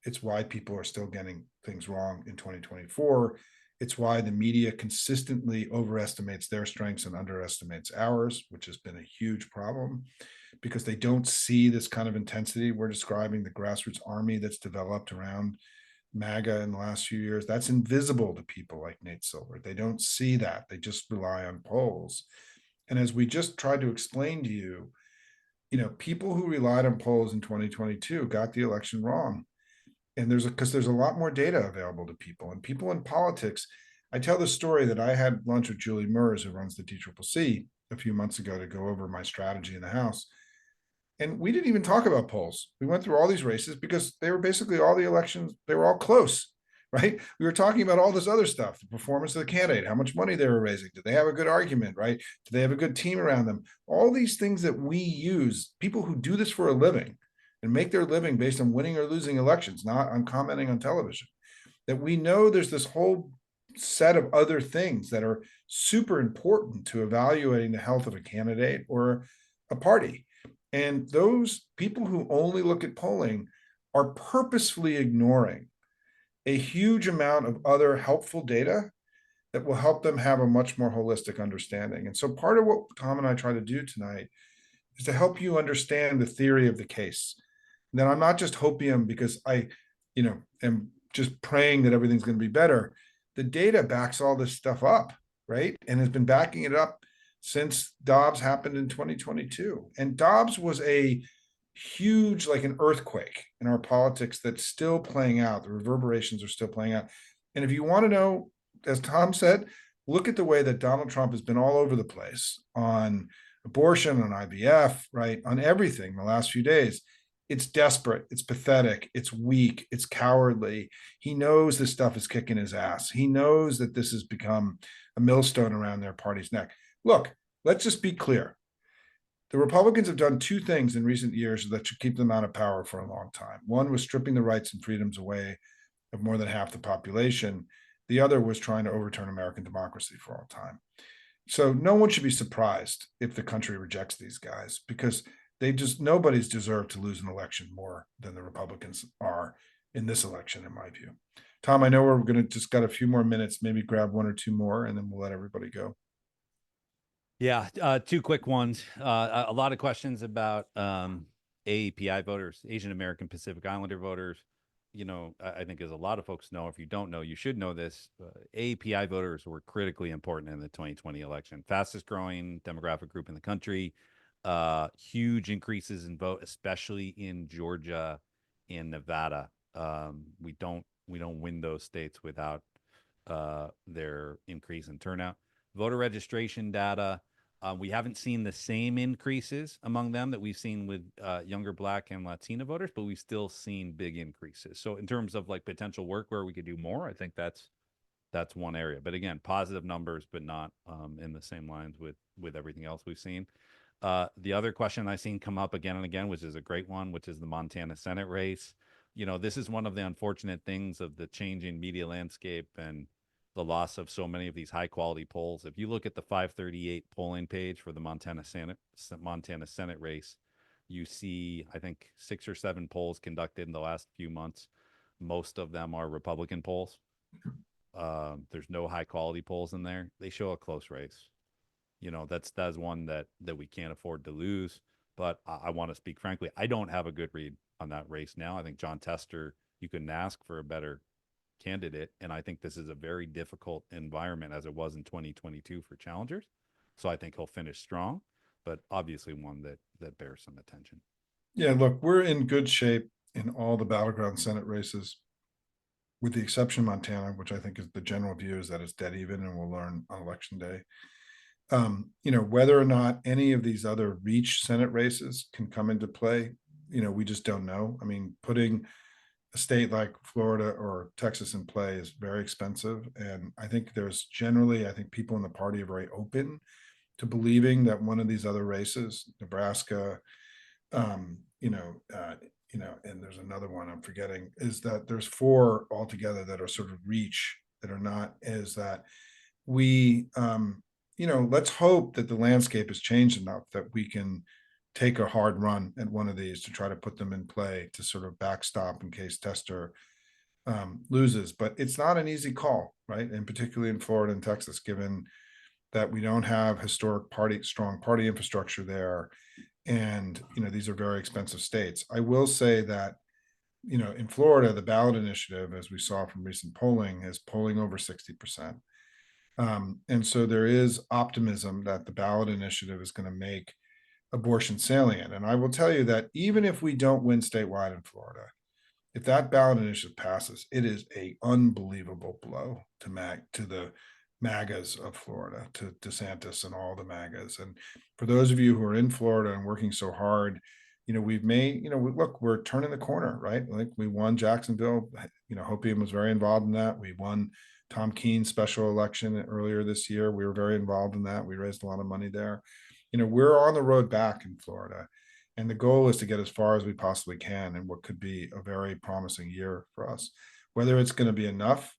It's why people are still getting things wrong in 2024. It's why the media consistently overestimates their strengths and underestimates ours, which has been a huge problem because they don't see this kind of intensity. We're describing the grassroots army that's developed around MAGA in the last few years. That's invisible to people like Nate Silver. They don't see that. They just rely on polls. And as we just tried to explain to you, people who relied on polls in 2022 got the election wrong. And because there's a lot more data available to people, and people in politics. I tell the story that I had lunch with Julie Murs, who runs the DCCC, a few months ago to go over my strategy in the House. And we didn't even talk about polls. We went through all these races because they were basically all the elections, they were all close, right? We were talking about all this other stuff, the performance of the candidate, how much money they were raising. Did they have a good argument, right? Do they have a good team around them? All these things that we use, people who do this for a living and make their living based on winning or losing elections, not on commenting on television, that we know there's this whole set of other things that are super important to evaluating the health of a candidate or a party. And those people who only look at polling are purposefully ignoring a huge amount of other helpful data that will help them have a much more holistic understanding. And so part of what Tom and I try to do tonight is to help you understand the theory of the case. And then I'm not just hopium because I, am just praying that everything's going to be better. The data backs all this stuff up, right? And has been backing it up since Dobbs happened in 2022. And Dobbs was a huge, like an earthquake in our politics that's still playing out. The reverberations are still playing out. And if you want to know, as Tom said, look at the way that Donald Trump has been all over the place on abortion, on IVF, right? On everything the last few days. It's desperate. It's pathetic. It's weak. It's cowardly. He knows this stuff is kicking his ass. He knows that this has become a millstone around their party's neck. Look, let's just be clear. The Republicans have done two things in recent years that should keep them out of power for a long time. One was stripping the rights and freedoms away of more than half the population. The other was trying to overturn American democracy for all time. So no one should be surprised if the country rejects these guys, because nobody's deserved to lose an election more than the Republicans are in this election, in my view. Tom, I know we're going to just got a few more minutes, maybe grab one or two more, and then we'll let everybody go. Yeah, two quick ones. A lot of questions about AAPI voters, Asian American Pacific Islander voters. I think as a lot of folks know, if you don't know, you should know this. AAPI voters were critically important in the 2020 election. Fastest growing demographic group in the country. Huge increases in vote, especially in Georgia and Nevada. We don't win those states without their increase in turnout. Voter registration data. We haven't seen the same increases among them that we've seen with younger Black and Latina voters, but we've still seen big increases. So in terms of like potential work where we could do more, I think that's one area. But again, positive numbers, but not in the same lines with everything else we've seen. The other question I've seen come up again and again, which is a great one, which is the Montana Senate race. This is one of the unfortunate things of the changing media landscape and the loss of so many of these high quality polls. If you look at the 538 polling page for the Montana Senate race, you see, I think, 6 or 7 polls conducted in the last few months. Most of them are Republican polls. There's no high quality polls in there. They show a close race. That's one that we can't afford to lose. But I want to speak frankly, I don't have a good read on that race now. I think John Tester, you couldn't ask for a better candidate, and I think this is a very difficult environment as it was in 2022 for challengers. So I think he'll finish strong, but obviously one that bears some attention. Yeah, look, we're in good shape in all the battleground Senate races, with the exception of Montana, which I think is the general view is that it's dead even, and we'll learn on election day. Whether or not any of these other reach Senate races can come into play, we just don't know. I mean, putting a state like Florida or Texas in play is very expensive. And I think I think people in the party are very open to believing that one of these other races, Nebraska, um, and there's another one I'm forgetting, is that there's 4 altogether that are sort of reach that are not as that we, let's hope that the landscape has changed enough that we can take a hard run at one of these to try to put them in play to sort of backstop in case Tester loses. But it's not an easy call, right? And particularly in Florida and Texas, given that we don't have strong party infrastructure there. And, these are very expensive states. I will say that, in Florida, the ballot initiative, as we saw from recent polling, is polling over 60%. And so there is optimism that the ballot initiative is going to make abortion salient. And I will tell you that even if we don't win statewide in Florida, if that ballot initiative passes, it is a unbelievable blow to the MAGAs of Florida, to DeSantis and all the MAGAs. And for those of you who are in Florida and working so hard, look, we're turning the corner, right? Like we won Jacksonville. Hopium was very involved in that. We won Tom Keene's special election earlier this year. We were very involved in that. We raised a lot of money there. We're on the road back in Florida. And the goal is to get as far as we possibly can in what could be a very promising year for us. Whether it's going to be enough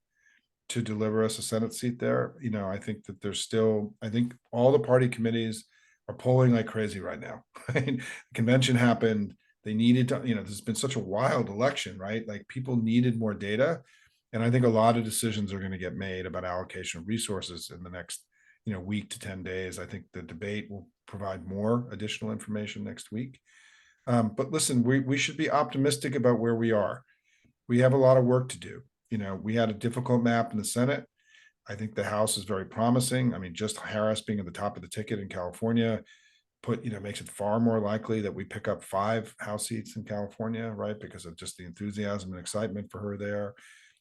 to deliver us a Senate seat there, I think that I think all the party committees are polling like crazy right now. Right? The convention happened. They needed to, this has been such a wild election, right? Like people needed more data. And I think a lot of decisions are going to get made about allocation of resources in the next, week to 10 days. I think the debate will provide more additional information next week. But listen, we should be optimistic about where we are. We have a lot of work to do. We had a difficult map in the Senate. I think the House is very promising. I mean, just Harris being at the top of the ticket in California makes it far more likely that we pick up 5 House seats in California, right? Because of just the enthusiasm and excitement for her there.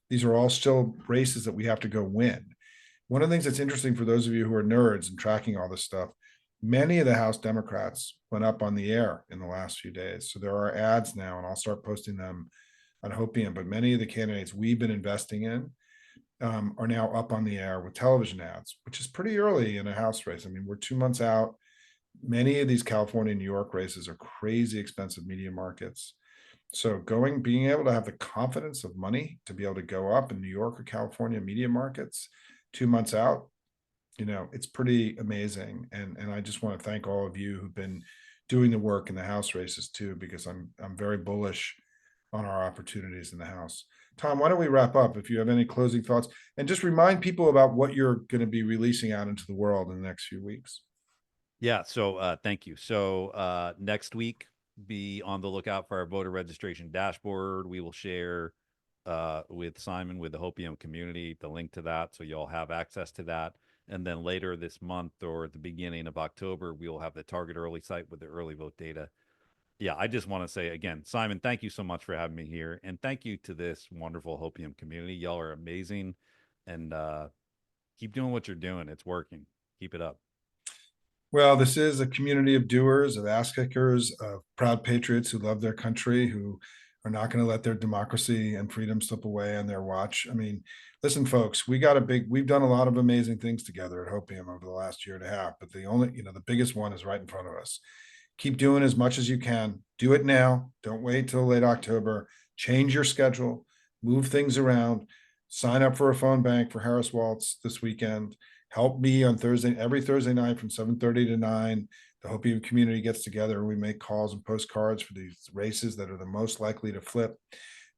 These are all still races that we have to go win. One of the things that's interesting for those of you who are nerds and tracking all this stuff, many of the House Democrats went up on the air in the last few days. So there are ads now, and I'll start posting them on Hopium. But many of the candidates we've been investing in are now up on the air with television ads, which is pretty early in a House race. I mean, we're 2 months out. Many of these California and New York races are crazy expensive media markets. So being able to have the confidence of money to be able to go up in New York or California media markets 2 months out, it's pretty amazing. And I just want to thank all of you who've been doing the work in the House races too, because I'm very bullish on our opportunities in the House. Tom, why don't we wrap up if you have any closing thoughts and just remind people about what you're going to be releasing out into the world in the next few weeks. Yeah, so thank you. So next week, be on the lookout for our voter registration dashboard. We will share with Simon, with the Hopium community, the link to that, so you'll have access to that. And then later this month or at the beginning of October, we will have the Target Early site with the early vote data. Yeah, I just want to say again, Simon, thank you so much for having me here, and thank you to this wonderful Hopium community. Y'all are amazing, and keep doing what you're doing. It's working. Keep it up. Well, this is a community of doers, of ass kickers, of proud patriots who love their country, who are not going to let their democracy and freedom slip away on their watch. I mean, listen, folks, we've done a lot of amazing things together at Hopium over the last year and a half, but the biggest one is right in front of us. Keep doing as much as you can. Do it now. Don't wait till late October. Change your schedule, move things around, sign up for a phone bank for Harris Waltz this weekend. Help me on every Thursday night from 7:30 to 9. The Hopi community gets together. We make calls and postcards for these races that are the most likely to flip.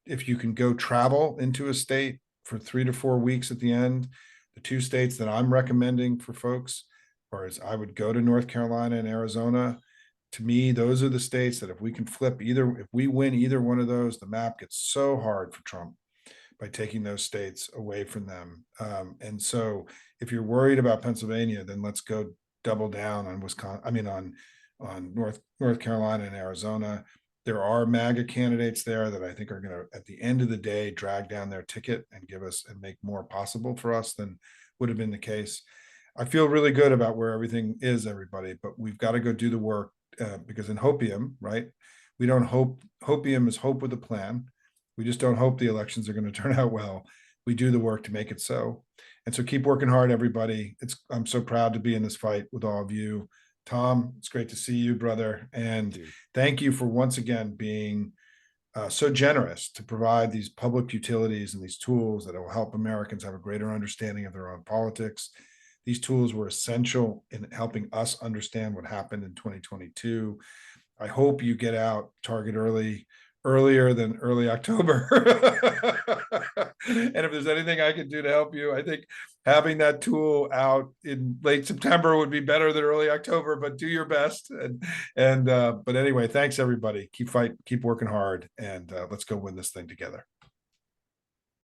If you can go travel into a state for 3 to 4 weeks at the end, the two states that I'm recommending for folks, or as I would go to North Carolina and Arizona. To me, those are the states that if we win either one of those, the map gets so hard for Trump by taking those states away from them. And so if you're worried about Pennsylvania, then let's go double down on Wisconsin. I mean, on North Carolina and Arizona. There are MAGA candidates there that I think are going to, at the end of the day, drag down their ticket and give us and make more possible for us than would have been the case. I feel really good about where everything is, everybody, but we've got to go do the work because in Hopium, right? We don't hope. Hopium is hope with a plan. We just don't hope the elections are going to turn out well. We do the work to make it so. And so keep working hard, everybody. I'm so proud to be in this fight with all of you. Tom, it's great to see you, brother. And thank you for once again being so generous to provide these public utilities and these tools that will help Americans have a greater understanding of their own politics. These tools were essential in helping us understand what happened in 2022. I hope you get out Target earlier than early October. And if there's anything I can do to help you, I think having that tool out in late September would be better than early October, but do your best. But anyway, thanks everybody. Keep working hard, and let's go win this thing together.